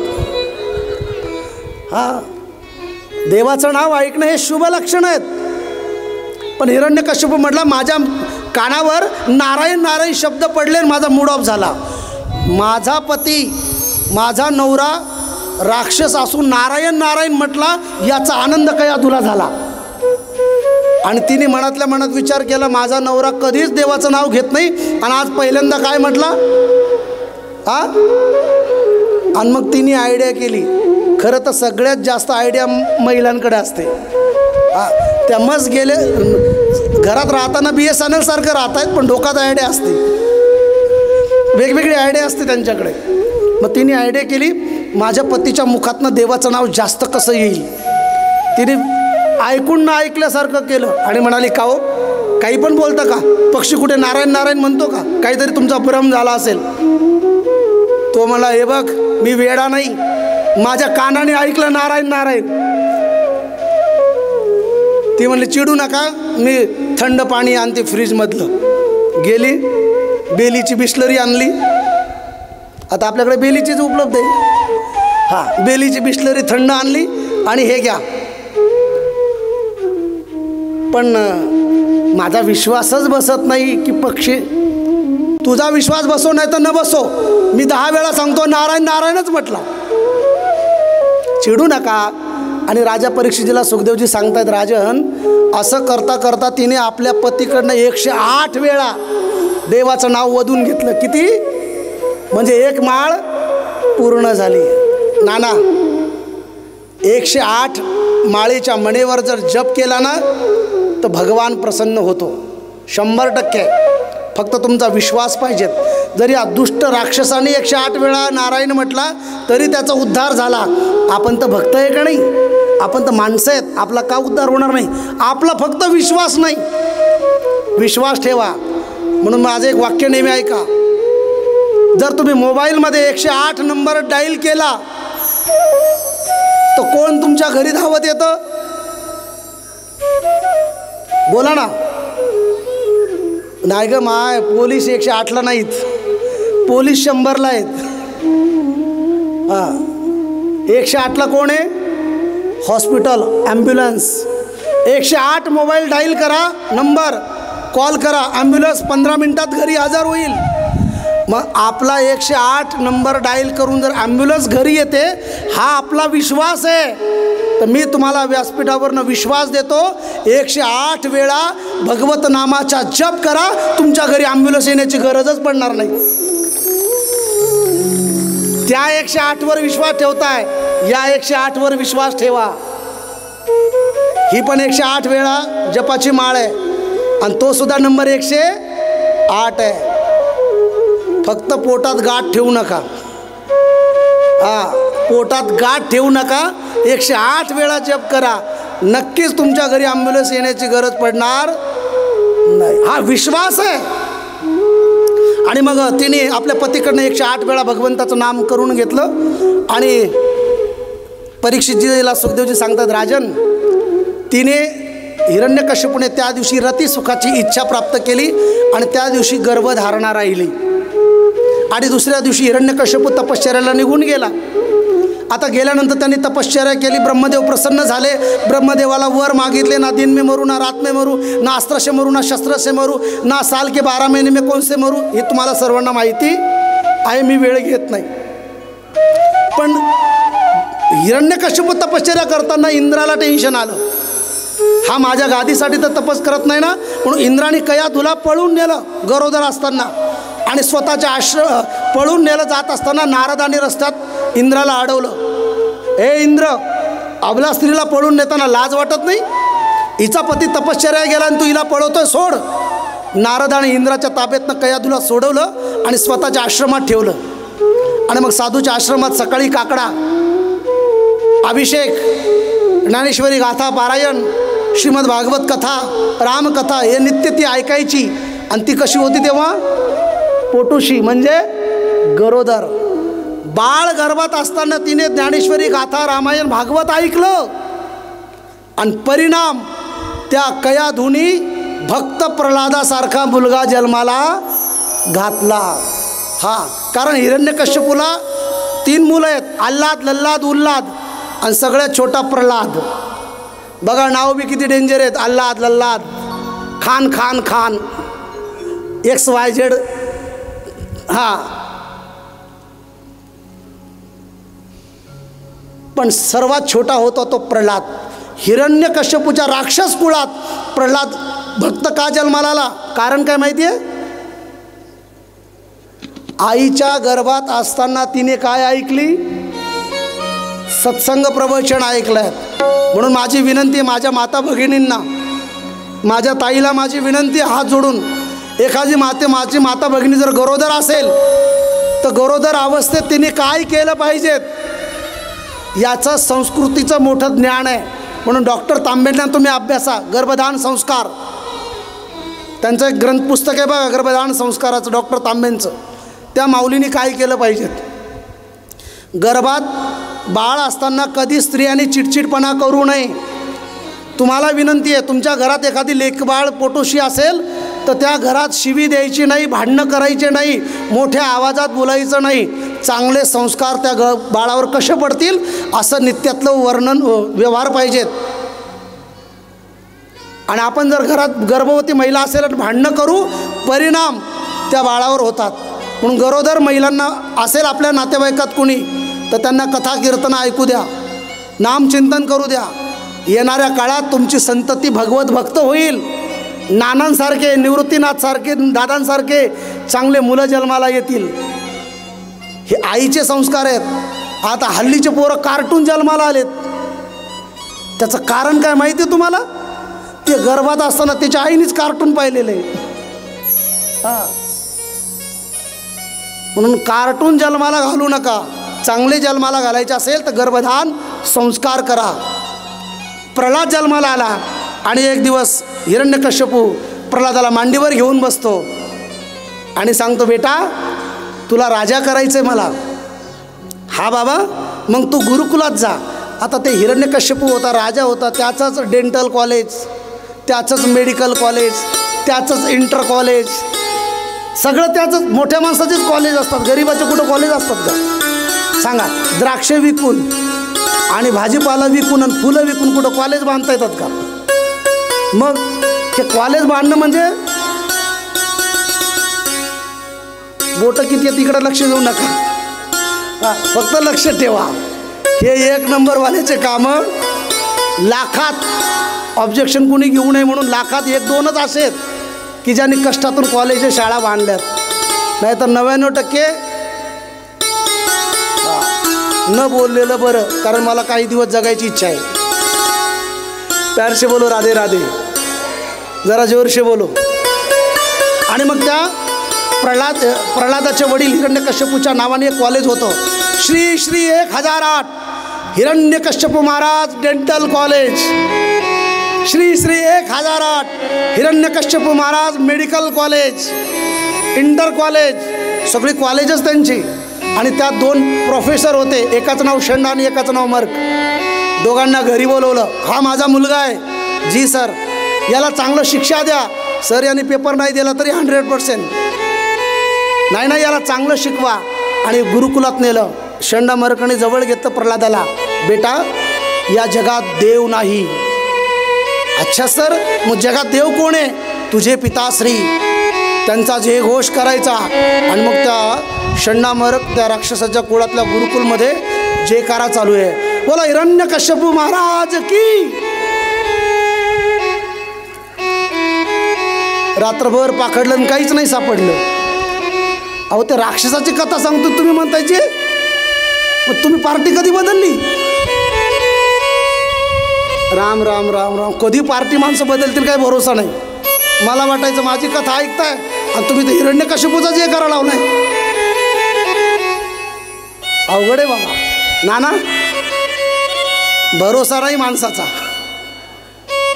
देवाचं नाव ऐकणं हे शुभ लक्षण आहेत. पण हिरण्यकश्यपू म्हटला, माझ्या कानावर नारायण नारायण शब्द पडले आणि माझा मूड ऑफ झाला. माझा पती, माझा नवरा राक्षस असून नारायण नारायण म्हटला, याचा आनंद कयाधूला झाला. आणि तिने मनातल्या मनात विचार केला, माझा नवरा कधीच देवाचं नाव घेत नाही आणि आज पहिल्यांदा काय म्हटला. आणि मग तिने आयडिया केली. खरं तर सगळ्यात जास्त आयडिया महिलांकडे असते. त्या मस्त गेले घरात राहताना BSNL सारखं राहत आहेत, पण डोक्यात आयडिया असते, वेगवेगळी आयडिया असते त्यांच्याकडे. मग तिने आयडिया केली, माझ्या पतीच्या मुखातनं देवाचं नाव जास्त कसं येईल. तिने ऐकून ना ऐकल्यासारखं केलं आणि म्हणाली, का हो काही पण बोलता का? पक्षी कुठे नारायण नारायण म्हणतो का? काहीतरी तुमचा भ्रम झाला असेल. तो मला, हे बघ मी वेडा नाही, माझ्या कानाने ऐकलं नारायण नारायण. ती म्हणली, चिडू नका, मी थंड पाणी आणते फ्रीजमधलं. गेली, बेलीची बिस्लरी आणली. आता आपल्याकडे बेलीचीच उपलब्ध आहे. बेलीची बिस्लरी थंड आणली आणि हे घ्या. पण माझा विश्वासच बसत नाही की पक्षी. तुझा विश्वास बसो नाही तर न बसो, मी 10 वेळा सांगतो नारायण नारायणच म्हटला. चिडू नका. आणि राजा परीक्षितीला सुखदेवजी सांगतायत, राजन असं करता करता तिने आपल्या पतीकडनं 108 वेळा देवाचं नाव वधून घेतलं. किती म्हणजे 1 माळ पूर्ण झाली. नाना, 108 माळेच्या मणेवर जर जप केला ना तर भगवान प्रसन्न होतो 100%. फक्त तुमचा विश्वास पाहिजेत. जरी दुष्ट राक्षसाने 108 वेळा नारायण म्हटला तरी त्याचा उद्धार झाला. आपण तर भक्त आहे का नाही? आपण तर माणसं आहेत, आपला का उद्धार होणार नाही? आपला फक्त विश्वास नाही. विश्वास ठेवा. म्हणून माझं एक वाक्य नेहमी ऐका. जर तुम्ही मोबाईलमध्ये 108 नंबर डायल केला तर कोण तुमच्या घरी धावत येतं? बोला ना. नाही ग माय, पोलीस 108ला नाहीत, पोलीस 100ला आहेत. 108ला कोण आहे? Hospital, ambulance. 108 मोबाईल डायल करा, नंबर कॉल करा, ॲम्ब्युलन्स 15 मिनटात घरी हजर होईल. मग आपला 108 नंबर डायल करून जर ॲम्ब्युलन्स घरी येते, हा आपला विश्वास आहे. तर मी तुम्हाला व्यासपीठावरनं विश्वास देतो, 108 वेळा भगवत नामाचा जप करा, तुमच्या घरी ॲम्ब्युलन्स येण्याची गरजच पडणार नाही. त्या 108 वर विश्वास ठेवताय, या 108 वर विश्वास ठेवा. ही पण 108 वेळा जपाची माळ आहे आणि तो सुद्धा नंबर 108 आहे. फक्त पोटात गाठ ठेवू नका. पोटात गाठ ठेवू नका. 108 वेळा जप करा, नक्कीच तुमच्या घरी ॲम्ब्युलन्स येण्याची गरज पडणार नाही. हा विश्वास आहे. आणि मग तिने आपल्या पतीकडनं 108 वेळा भगवंताचं नाम करून घेतलं. आणि परीक्षितजीला सुखदेवजी सांगतात, राजन तिने हिरण्यकश्यपूने त्या दिवशी रती सुखाची इच्छा प्राप्त केली आणि त्या दिवशी गर्भधारणा राहिली. आणि दुसऱ्या दिवशी हिरण्यकश्यपू तपश्चर्याला निघून गेला. आता गेल्यानंतर त्यांनी तपश्चर्या केली. ब्रह्मदेव प्रसन्न झाले. ब्रह्मदेवाला वर मागितले, ना दिन में मरू, ना रात में मरू, ना अस्त्र से मरू, ना शस्त्र से मरू, ना साल के 12 महीने में कौन से मरू. हे तुम्हाला सर्वांना माहिती आहे, मी वेळ घेत नाही. पण हिरण्यकश्यपू तपश्चर्या करताना इंद्राला टेन्शन आलं. हा माझ्या गादीसाठी तर तपस करत नाही ना, म्हणून इंद्राने कयाधूला पळून नेलं गरोदर असताना. आणि स्वतःच्या पळून नेलं जात असताना नारदाने रस्त्यात इंद्राला अडवलं. हे इंद्र, अबला स्त्रीला पळून नेताना लाज वाटत नाही? हिचा पती तपश्चर्या गेला आणि तू हिला पळवतोय, सोड. नारदाने इंद्राच्या ताब्यातनं कयाधूला सोडवलं आणि स्वतःच्या आश्रमात ठेवलं. आणि मग साधूच्या आश्रमात सकाळी काकडा, अभिषेक, ज्ञानेश्वरी गाथा पारायण, श्रीमद भागवत कथा, रामकथा हे नित्य ती ऐकायची. आणि ती कशी होती तेव्हा? पोटुशी म्हणजे गरोदर. बाळ गर्भात असताना तिने ज्ञानेश्वरी गाथा, रामायण, भागवत ऐकलं. आणि परिणाम त्या कयाधूनी भक्त प्रल्हादासारखा मुलगा जन्माला घातला. कारण हिरण्यकश्यपूला 3 मुलं आहेत, आल्हाद, लल्लाद, उल्लाद, आणि सगळ्यात छोटा प्रल्हाद. बघा नाव बी किती डेंजर आहेत. आल्हाद, लल्लाद, खान खान खान, XYZ. पण सर्वात छोटा होता तो प्रल्हाद. हिरण्यकश्यपूच्या राक्षस कुळात प्रल्हाद भक्त का जन्माला आला? कारण काय माहिती आहे? आईच्या गर्भात असताना तिने काय ऐकली? सत्संग प्रवचन ऐकलं. म्हणून माझी विनंती माझ्या माता भगिनींना, माझ्या ताईला माझी विनंती, हात जोडून, एखादी माझी माता भगिनी जर गरोदर असेल तर गरोदर अवस्थेत तिने काय केलं पाहिजेत याचं संस्कृतीचं मोठं ज्ञान आहे. म्हणून डॉक्टर तांबेंना तुम्ही अभ्यासा. गर्भधान संस्कार, त्यांचं एक ग्रंथपुस्तक आहे बघा, गर्भधान संस्काराचं, डॉक्टर तांबेंचं. त्या माऊलीने काय केलं पाहिजेत? गर्भात बाळ असताना कधी स्त्रियांनी चिडचिडपणा करू नये. तुम्हाला विनंती आहे, तुमच्या घरात एखादी लेकबाळ पोटोशी असेल तर त्या घरात शिवी द्यायची नाही, भांडणं करायचे नाही, मोठ्या आवाजात बोलायचं नाही. चांगले संस्कार त्या बाळावर कसे पडतील असं नित्यातलं वर्णन व्यवहार पाहिजेत. आणि आपण जर घरात गर्भवती महिला असेल तर भांडणं करू, परिणाम त्या बाळावर होतात. म्हणून गरोदर महिलांना असेल आपल्या नातेवाईकात कुणी तर त्यांना कथा कीर्तन ऐकू द्या, नामचिंतन करू द्या. येणाऱ्या काळात तुमची संतती भगवत भक्त होईल. नानांसारखे, निवृत्तीनाथसारखे, दादांसारखे चांगले मुलं जन्माला येतील. हे आईचे संस्कार आहेत. आता हल्लीचे पोरं कार्टून जन्माला आलेत. त्याचं कारण काय माहिती आहे तुम्हाला? ते गर्भात असताना त्याच्या आईनेच कार्टून पाहिलेले. म्हणून कार्टून जन्माला घालू नका. चांगले जन्माला घालायचे असेल तर गर्भधान संस्कार करा. प्रल्हाद जन्माला आला आणि एक दिवस हिरण्यकश्यपू प्रल्हादाला मांडीवर घेऊन बसतो आणि सांगतो, बेटा तुला राजा करायचं आहे मला. हा बाबा, मग तू गुरुकुलात जा. आता ते हिरण्यकश्यपू होता, राजा होता, त्याचंच डेंटल कॉलेज, त्याचंच मेडिकल कॉलेज, त्याचंच इंटर कॉलेज, सगळं त्याचंच. मोठ्या माणसाचेच कॉलेज असतात, गरिबाचे कुठं कॉलेज असतात का सांगा? द्राक्षे विकून आणि भाजीपाला विकून आणि फुलं विकून कुठं कॉलेज बांधता येतात का? मग हे कॉलेज बांधणं म्हणजे बोटं किती आहे तिकडं लक्ष देऊ नका. फक्त लक्ष ठेवा. हे 1 नंबरवाल्याचे कामं लाखात, ऑब्जेक्शन कुणी घेऊ नये म्हणून लाखात 1-2च असेत की ज्यांनी कष्टातून कॉलेज शाळा बांधल्यात. नाहीतर 99% न बोललेलं बरं. कारण मला काही दिवस जगायची इच्छा आहे. प्यार से बोलो, राधे राधे, जरा जोर से बोलो. आणि मग त्या प्रल्हादाचे वडील हिरण्यकश्यपूच्या नावाने एक कॉलेज होतं, Shri Shri 1008 Hiranyakashipu Maharaj dental college, Shri Shri 1008 Hiranyakashipu Maharaj medical college, inter college, सगळी कॉलेजच त्यांची. आणि त्यात 2 प्रोफेसर होते, एकाचं नाव शंड आणि एकाचं नाव मर्क. दोघांना घरी बोलवलं. हा माझा मुलगा आहे. जी सर. याला चांगलं शिक्षा द्या. सर यांनी पेपर नाही दिला तरी 100%. नाही याला चांगलं शिकवा. आणि गुरुकुलात नेलं. षंडामर्कणी जवळ घेतलं प्रल्हादाला. बेटा या जगात देव नाही. अच्छा सर, मग जगात देव कोण आहे? तुझे पिताश्री. त्यांचा जय घोष करायचा. आणि मग त्या षंडामर्क त्या राक्षसाच्या कुळातल्या गुरुकुलमध्ये जयकारा चालू आहे. बोला हिरण्यकश्यपू महाराज की. रात्रभर पाखडलं आणि काहीच नाही सापडलं. अहो त्या राक्षसाची कथा सांगतो तुम्ही म्हणतायची. मग तुम्ही पार्टी कधी बदलली? राम राम राम राम. कधी पार्टी माणसं बदलतील काही भरोसा नाही. मला वाटायचं माझी कथा ऐकताय आणि तुम्ही तर हिरण्यकश्यपूचा जे करा लावलाय. अवघड आहे बाबा. नाना भरोसा नाही माणसाचा.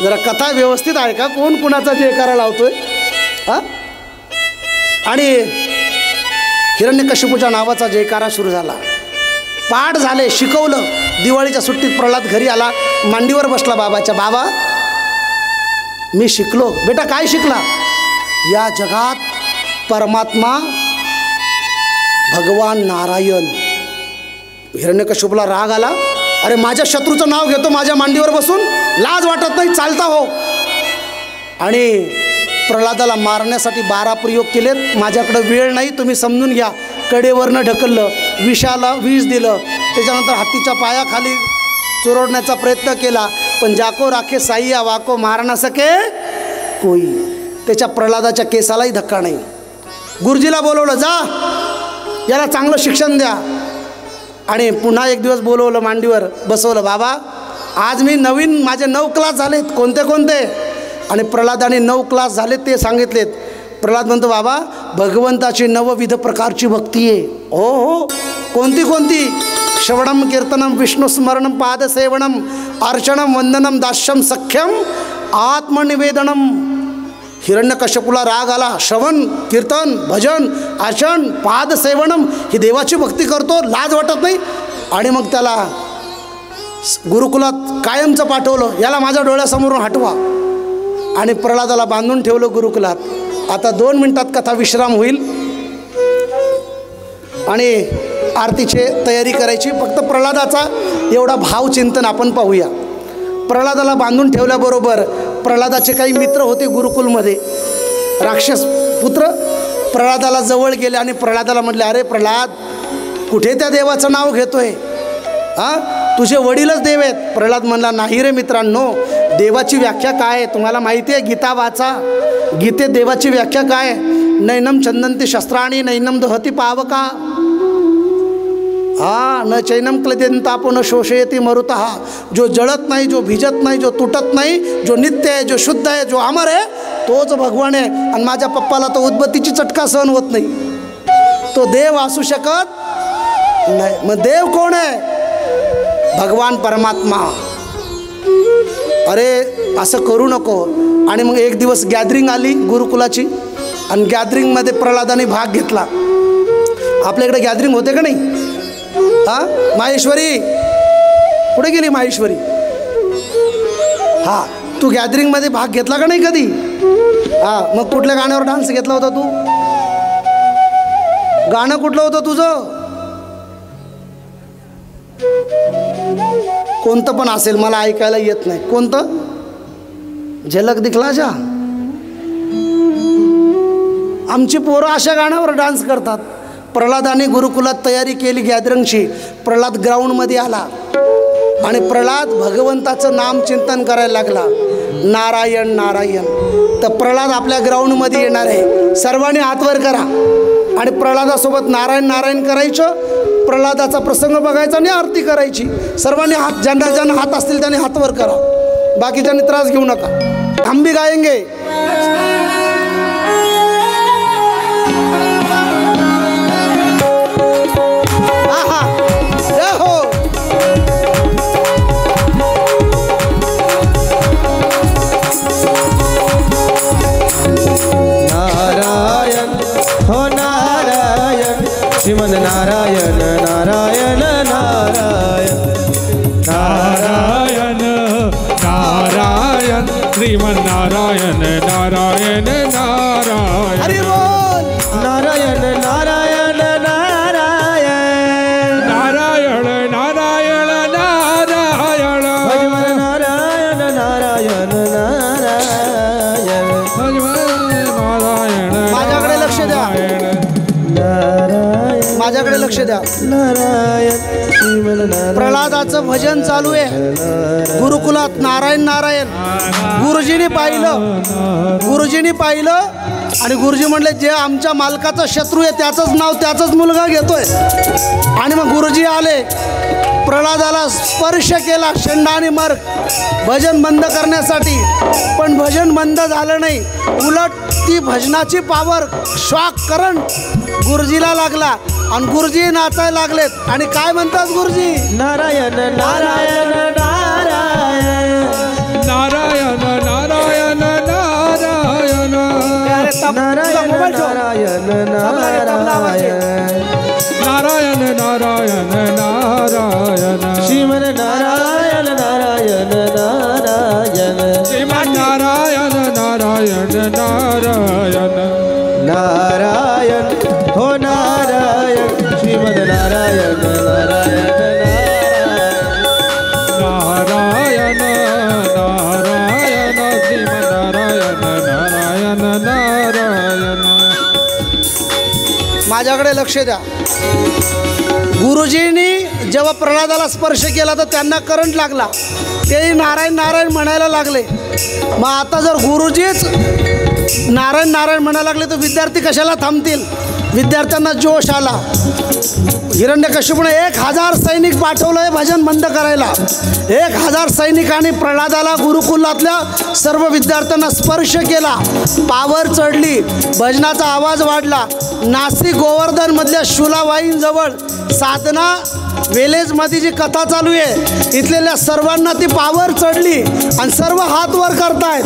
जरा कथा व्यवस्थित आहे का? कोण कुणाचा जे करा लावतोय हा? आणि हिरण्यकश्यपूच्या नावाचा जयकारा सुरू झाला. पाठ झाले, शिकवलं. दिवाळीच्या सुट्टीत प्रल्हाद घरी आला. मांडीवर बसला बाबाच्या. बाबा मी शिकलो. बेटा काय शिकला? या जगात परमात्मा भगवान नारायण. हिरण्यकश्यपूला राग आला. अरे माझ्या शत्रूचं नाव घेतो माझ्या मांडीवर बसून, लाज वाटत नाही? चालता हो. आणि प्रल्हादाला मारण्यासाठी 12 प्रयोग केलेत. माझ्याकडे वेळ नाही, तुम्ही समजून घ्या. कडेवरनं ढकललं, विषाला विष दिलं. त्याच्यानंतर हत्तीच्या पायाखाली चोरडण्याचा प्रयत्न केला. पण जाको राखे साईया वाको मार न सके कोई. त्याच्या प्रल्हादाच्या केसालाही धक्का नाही. गुरुजीला बोलवलं, जा याला चांगलं शिक्षण द्या. आणि पुन्हा एक दिवस बोलवलं, मांडीवर बसवलं. बाबा आज मी नवीन, माझे 9 क्लास झालेत. कोणते कोणते? आणि प्रल्हादाने 9 क्लास झालेत ते सांगितलेत. प्रल्हाद म्हणतो, बाबा भगवंताची 9विध प्रकारची भक्ती आहे. हो हो. कोणती कोणती? श्रवणम कीर्तनम विष्णुस्मरणम पादसेवनम अर्चनम वंदनम दास्यम सख्यम आत्मनिवेदनम. हिरण्यकश्यपूला राग आला. श्रवण कीर्तन भजन अर्चन पादसेवनम ही देवाची भक्ती करतो, लाज वाटत नाही? आणि मग त्याला गुरुकुलात कायमचं पाठवलं. याला माझ्या डोळ्यासमोरून हटवा. आणि प्रल्हादाला बांधून ठेवलं गुरुकुलात. आता 2 मिनिटात कथा विश्राम होईल आणि आरतीची तयारी करायची. फक्त प्रल्हादाचा एवढा भावचिंतन आपण पाहूया. प्रल्हादाला बांधून ठेवल्याबरोबर प्रल्हादाचे काही मित्र होते गुरुकुलमध्ये, राक्षस पुत्र. प्रल्हादाला जवळ गेले आणि प्रल्हादाला म्हटले, अरे प्रल्हाद कुठे त्या देवाचं नाव घेतोय? हां तुझे वडीलच देव आहेत. प्रल्हाद म्हणला, नाही रे मित्रांनो, देवाची व्याख्या काय आहे तुम्हाला माहिती आहे? गीता वाचा. गीतेत देवाची व्याख्या काय आहे? नैनम छंदंती शस्त्राणी नैनम दहती पावका. न चैनम क्लेदंतापो न शोषयती मरुतः. जो जळत नाही, जो भिजत नाही, जो तुटत नाही, जो नित्य आहे, जो शुद्ध आहे, जो अमर आहे, तोच भगवान आहे. आणि माझ्या पप्पाला तो उदबत्तीची चटका सहन होत नाही. तो देव असू शकत नाही. मग देव कोण आहे? भगवान परमात्मा. अरे असं करू नको. आणि मग एक दिवस गॅदरिंग आली गुरुकुलाची आणि गॅदरिंगमध्ये प्रल्हादाने भाग घेतला. आपल्याकडे गॅदरिंग होते का नाही? हां माहेश्वरी कुठे गेली? माहेश्वरी हां तू गॅदरिंगमध्ये भाग घेतला का नाही कधी? हां मग कुठल्या गाण्यावर डान्स घेतला होता तू? गाणं कुठलं होतं तुझं? कोणतं पण असेल, मला ऐकायला येत नाही. कोणतं? झलक दिखला जा. आमची पोरं अशा गाण्यावर डान्स करतात. प्रल्हादाने गुरुकुलात तयारी केली गॅदरिंगची. प्रल्हाद ग्राउंडमध्ये आला आणि प्रल्हाद भगवंताचं नाम चिंतन करायला लागला. नारायण नारायण. तर प्रल्हाद आपल्या ग्राउंडमध्ये येणार आहे. सर्वांनी हातवर करा आणि प्रल्हादासोबत नारायण नारायण करायचं. प्रल्हादाचा प्रसंग बघायचा आणि आरती करायची. सर्वांनी हात, ज्यांना ज्यांना हात असतील त्यांनी हातवर करा. बाकीच्यांनी त्रास घेऊ नका. हम भी गाएंगे. नारायण हो नारायण श्रीमन नारायण नारायण नारायण नारायण नारायण श्रीमन्नारायण नारायण नारायण हरी बोल नारायण नारायण नारायण नारायण नारायण नारायण नारायण नारायण नारायण नारायण माझ्याकडे लक्ष द्या नारायण माझ्याकडे लक्ष द्या नारायण श्रीमन्नारायण प्रल्हादाचं भजन चालू आहे गुरुकुलात नारायण नारायण गुरुजींनी पाहिलं आणि गुरुजी म्हणले जे आमच्या मालकाचा शत्रू आहे त्याचंच नाव त्याचाच मुलगा घेतोय आणि मग गुरुजी आले प्रल्हादाला स्पर्श केला शेंडा आणि मर्ग भजन बंद करण्यासाठी पण भजन बंद झालं नाही उलट ती भजनाची पावर शॉक करंट गुरुजीला लागला आणि गुरुजी नाचायला लागलेत आणि काय म्हणतात गुरुजी नारायण नारायण नारायण नारायण नारायण नारायण नारायण नारायण नारायण नारायण नारायण नारायण श्रीमन्नारायण नारायण नारायण श्रीमन्नारायण नारायण नारायण नारायण हो नारायण श्रीमन्नारायण नारायण नारायण नारायण श्रीमन्नारायण नारायण नारायण माझ्याकडे लक्ष द्या गुरुजींनी जेव्हा प्रल्हादाला स्पर्श केला तर त्यांना करंट लागला तेही नारायण नारायण म्हणायला लागले मग आता जर गुरुजीच नारायण नारायण म्हणायला लागले तर विद्यार्थी कशाला थांबतील विद्यार्थ्यांना जोश आला हिरण्यकश्यपूने 1000 सैनिक पाठवलंय भजन बंद करायला 1000 सैनिकांनी प्रल्हादाला गुरुकुलातल्या सर्व विद्यार्थ्यांना स्पर्श केला पावर चढली भजनाचा आवाज वाढला नाशिक गोवर्धनमधल्या शुलावाईंजवळ साधना विलेजमध्ये जी कथा चालू आहे इथलेल्या सर्वांना ती पावर चढली आणि सर्व हात वर करतायत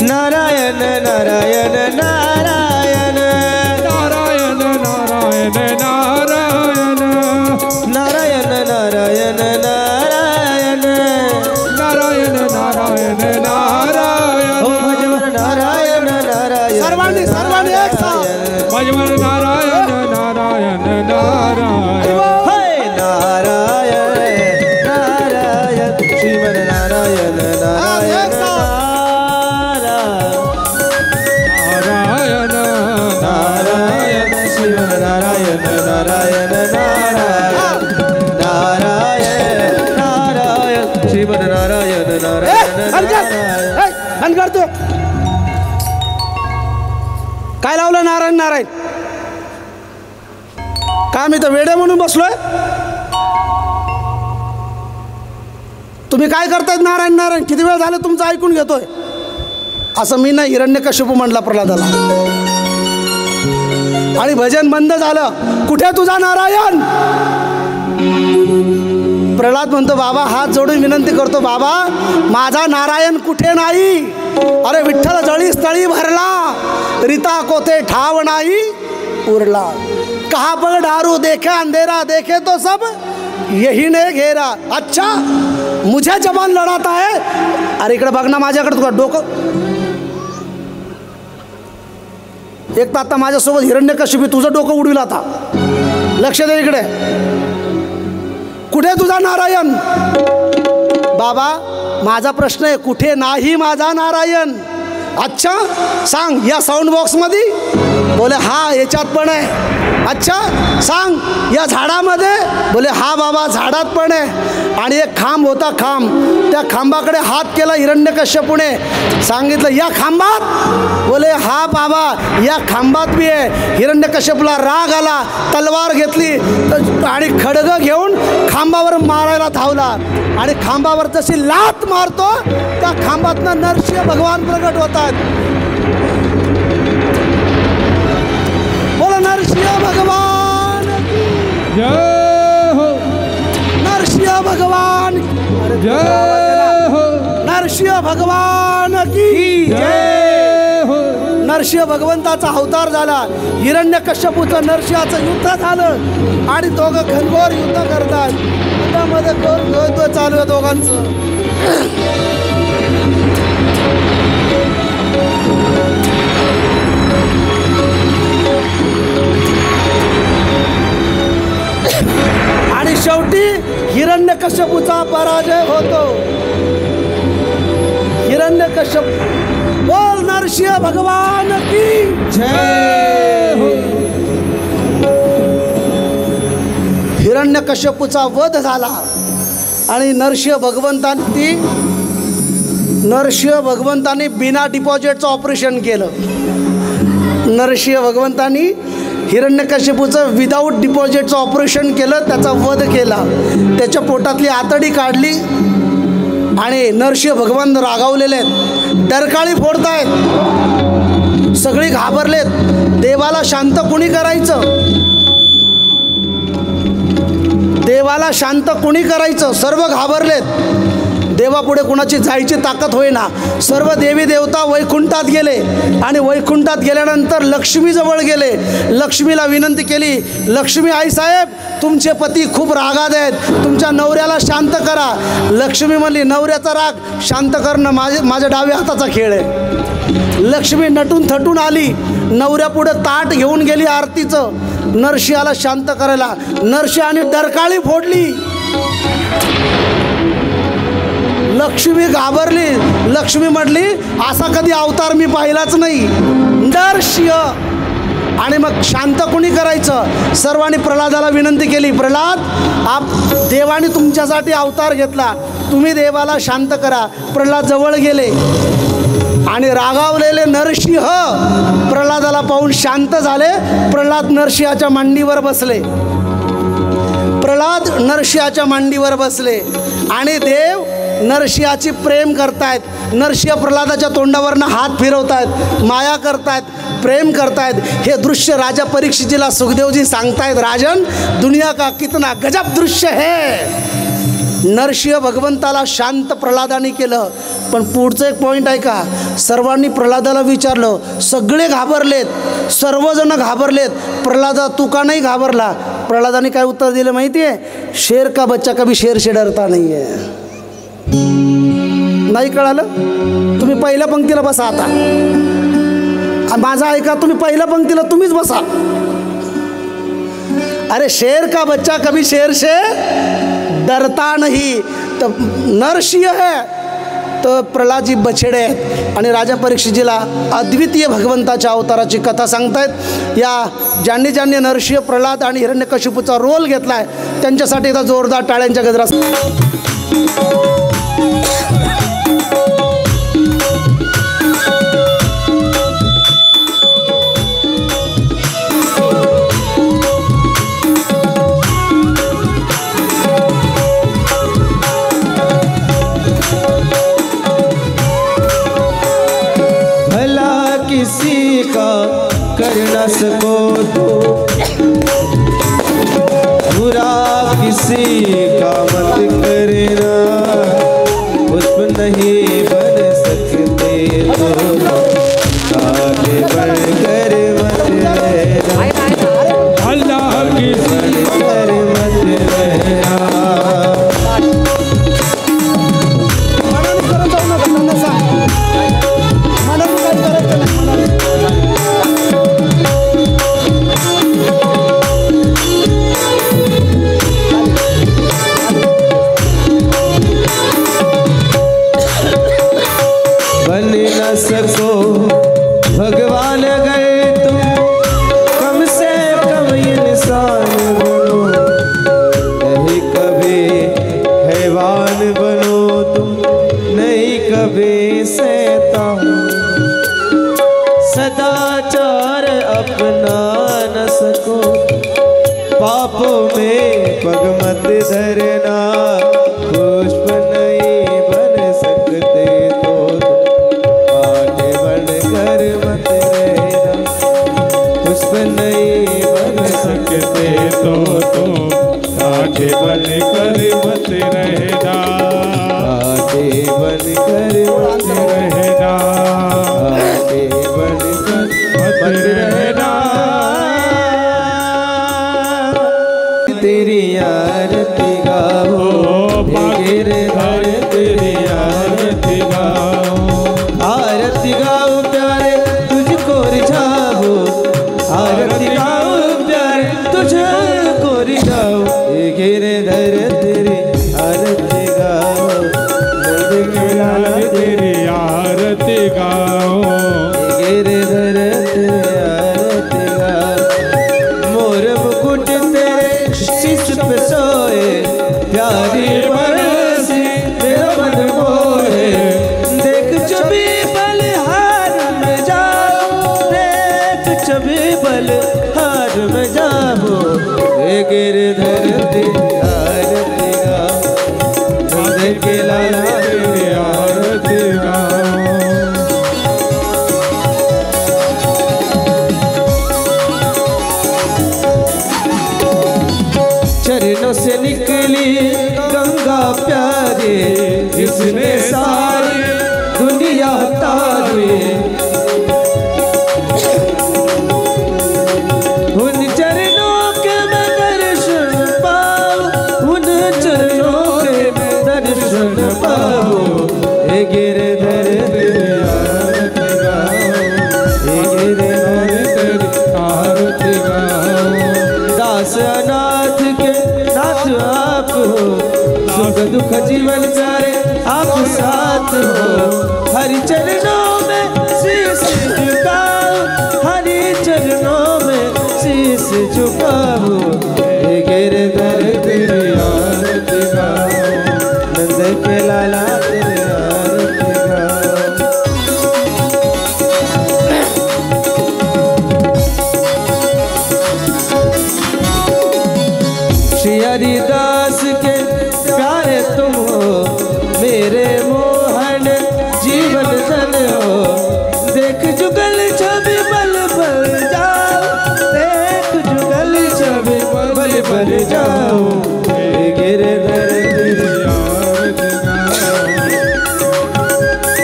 नारायण नारायण नारायण नारायण नारायण नारायण नारायण नारायण नारायण नारायण नारायण नारायण हो भजन नारायण नारायण सर्वांनी सर्वांनी एक साथ भजन नारायण नारायण नारायण हे नारायण नारायण श्रीमन नारायण नारायण नारायण नारायण श्रीमन नारायण नारायण नारायण नारायण नारायण श्रीमन नारायण नारायण नारायण बंद करतो काय लावलं नारायण नारायण काय मी तर वेडे म्हणून बसलोय तुम्ही काय करतायत नारायण नारायण किती वेळ झालं तुमचं ऐकून घेतोय असं मी ना हिरण्यकश्यपू म्हटला प्रल्हादाला आणि भजन बंद झालं कुठे तुझा नारायण प्रल्हाद म्हणतो बाबा हात जोडून विनंती करतो बाबा माझा नारायण कुठे नाही अरे विठ्ठल जळी स्थळी भरला रीता कोते ठाव नाही उरला कहा पर डारू देखे अंधेरा देखे तो सब यही ने घेरा अच्छा मुझे जबान लढाता है अरे इकडे बघ ना माझ्याकडे तुला डोकं एक तर आता माझ्यासोबत हिरण्यकश्यपू तुझं डोकं उडविल आता लक्ष दे इकडे कुठे तुझा नारायण बाबा माझा प्रश्न आहे कुठे नाही माझा नारायण अच्छा सांग या साऊंड बॉक्समध्ये बोले हा याच्यात पण आहे अच्छा सांग या झाडामध्ये बोले हा बाबा झाडात पण आहे आणि एक खांब होता खांब त्या खांबाकडे हात केला हिरण्यकश्यपूने सांगितलं या खांबात बोले हा बाबा या खांबात बी आहे हिरण्यकश्यपूला राग आला तलवार घेतली आणि खडगं घेऊन खांबावर मारायला धावला आणि खांबावर जशी लात मारतो त्या खांबातनं नरसिंह भगवान प्रगट होतात बोला नरसिंह भगवान जय हो नरसिंह भगवान जय हो नरसिंह भगवान की जय हो नरसिंह भगवंताचा अवतार झाला हिरण्यकश्यपूचं नरसिंहाचं युद्ध झालं आणि दोघं घनघोर युद्ध करतात युद्धामध्ये घोर युद्ध चालू आहे दोघांचं हिरण्यकश्यप बोल नरसिंह भगवान की जय हो. हिरण्यकश्यपूचा वध झाला आणि नरसिंह भगवंतांनी बिना डिपॉझिटचं ऑपरेशन केलं. नरसिंह भगवंतांनी हिरण्यकश्यपूचं विदाऊट डिपॉझिटचं ऑपरेशन केलं, त्याचा वध केला, त्याच्या पोटातली आतडी काढली आणि नरसिंह भगवान रागावलेले आहेत, डरकाळी फोडतायत, सगळी घाबरलेत. देवाला शांत कुणी करायचं? देवाला शांत कुणी करायचं? सर्व घाबरलेत. देवापुढे कुणाची जायची ताकद होईना. सर्व देवी देवता वैकुंठात गेले आणि वैकुंठात गेल्यानंतर लक्ष्मीजवळ गेले. लक्ष्मीला विनंती केली, लक्ष्मी आई साहेब तुमचे पती खूप रागात आहेत, तुमच्या नवऱ्याला शांत करा. लक्ष्मी म्हणली नवऱ्याचा राग शांत करणं माझ्या डाव्या हाताचा खेळ आहे. लक्ष्मी नटून थटून आली, नवऱ्यापुढे ताट घेऊन गेली आरतीचं नरसिंहाला शांत करायला. नरसिंहाने डरकाळी फोडली. लक्ष्मी घाबरली. लक्ष्मी म्हटली असा कधी अवतार मी पाहिलाच नाही, नरसिंह. आणि मग शांत कुणी करायचं? सर्वांनी प्रल्हादाला विनंती केली, प्रल्हाद देवाने तुमच्यासाठी अवतार घेतला, तुम्ही देवाला शांत करा. प्रल्हाद जवळ गेले आणि रागावलेले नरसिंह प्रल्हादाला पाहून शांत झाले. प्रल्हाद नरसिंहाच्या मांडीवर बसले. प्रल्हाद नरसिंहाच्या मांडीवर बसले आणि देव नरसिंहाची प्रेम करतायत. नरसिंह प्रल्हादाच्या तोंडावरनं हात फिरवतायत, माया करतायत, प्रेम करतायत. हे दृश्य राजा परीक्षितीला सुखदेवजी सांगतायत, राजन दुनिया का कितना गजब दृश्य है. नरसिंह भगवंताला शांत प्रल्हादाने केलं. पण पुढचं एक पॉईंट आहे का, सर्वांनी प्रल्हादाला विचारलं, सगळे घाबरलेत, सर्वजण घाबरलेत. प्रल्हादा तू का नाही घाबरला? प्रल्हादाने काय उत्तर दिलं माहिती आहे? शेर का बच्चा कभी शेर से डरता नाही आहे. नाही कळालं? तुम्ही पहिल्या पंक्तीला बसा. आता माझा ऐका, तुम्ही पहिल्या पंक्तीला तुम्हीच बसा. अरे शेर का बच्चा कभी शेर से डरता नहीं. तर नरसिंह है तर प्रल्हादजी बछडे आहेत आणि राजा परीक्षितीला अद्वितीय भगवंताच्या अवताराची कथा सांगतायत. या ज्यांनी ज्यांनी नरसिंह, प्रल्हाद आणि हिरण्यकशिपूचा रोल घेतला आहे त्यांच्यासाठी आता जोरदार टाळ्यांच्या गजरात. किसी का कर न सको तो बुरा किसी का मत करना, पुष्प नहीं बन सकते तो आगे बढ़कर मत रहना, अल्लाह की बढ़कर मत रहना. सको भगवान गए तुम, कम से कम इंसान बनो, नहीं कभी हैवान बनो तुम, नहीं कभी शैतान. सदाचार अपना न सको, पापों में पग मत धरना, पुष्प नहीं बन सकते तो आगे बढ़कर मत रहना, पुष्प नहीं बन सकते तो आगे बढ़कर मत रहना, आगे बढ़कर मत रहना, आगे बढ़कर मत रहना. तेरी आरती गाओ, गिरधर तेरी आरती गाओ, आरती गाओ प्यारे तुझको रिझाओ, आरती गाओ प्यारे तुझको रिझाओ, गिरधर तेरी आरती गाओ, तेरी आरती दुनिया तारे उन चरणों के मैं दर्शन पाऊं, उन चरणों के मैं दर्शन पाऊं। हे गिरधर तेरी आरती गाऊं, हे गिरधर तेरी आरती गाऊं। दास अनाथ के नाथ आप हो, सुख दुख जीवन प्यारे आप साथ हो। हरि चरणों में शीश झुकाओ, हरि चरणों में शीश झुकाओ। हे गिरधर तेरी आरती गाओ, नंद के लाला तेरी आरती गाओ। श्री हरिदास के प्यारे तुम हो, मेरे मोहन जीवन धन हो। देख जुगल छवि बल बल जाओ, देख जुगल छवि बल बल जाओ। हे गिरधर तेरी आरती गाओ,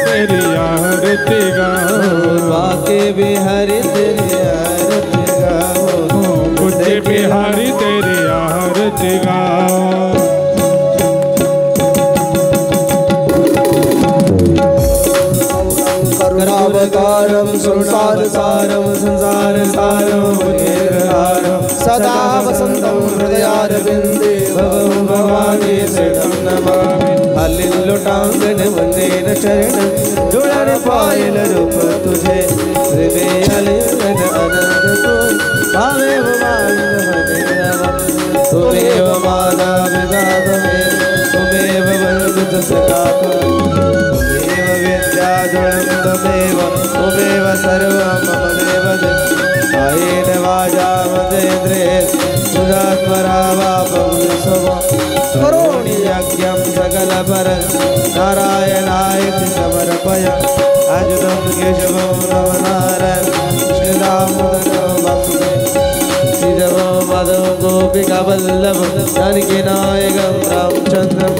तेरी आरती गाओ। बाके बिहारी तेरी आरती गाओ, पूज्य बिहारी तेरी आरती गाओ। करुणावतारम संसार सारम संसार सारम गिरहारम सदा वसंतम हृदयारविंदे भवं भवानी शरणं नमामि। हलिल्लुटांगन वंदेन शरणं जुड़न पायल रूप तुझे। हृदय हलिल्लन अनंत को भावे भवानी तुमेव माता पिता त्वमेव, तुमेव वन्दित सखा त्वमेव विद्याधरं त्वमेव, त्वमेव सर्वं मम देवदेव। कायेन वाचा मनेन्द्रिये सुधात्मना वा बहुसवा करोमि यज्ञं सकलपरं नारायणायति समर्पयामि। अच्युतं केशवं नमनारायणं श्रीरामचन्द्रं वासुदेवं श्रीधरं माधवं गोपिकावल्लभं जानकीनायकं रामचन्द्रं।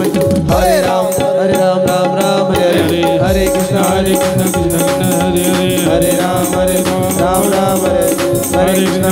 हरे राम राम राम हरे हरे, हरे कृष्ण हरे कृष्ण कृष्ण कृष्ण हरे हरे, हरे राम राम हरे हरे, हरे कृष्ण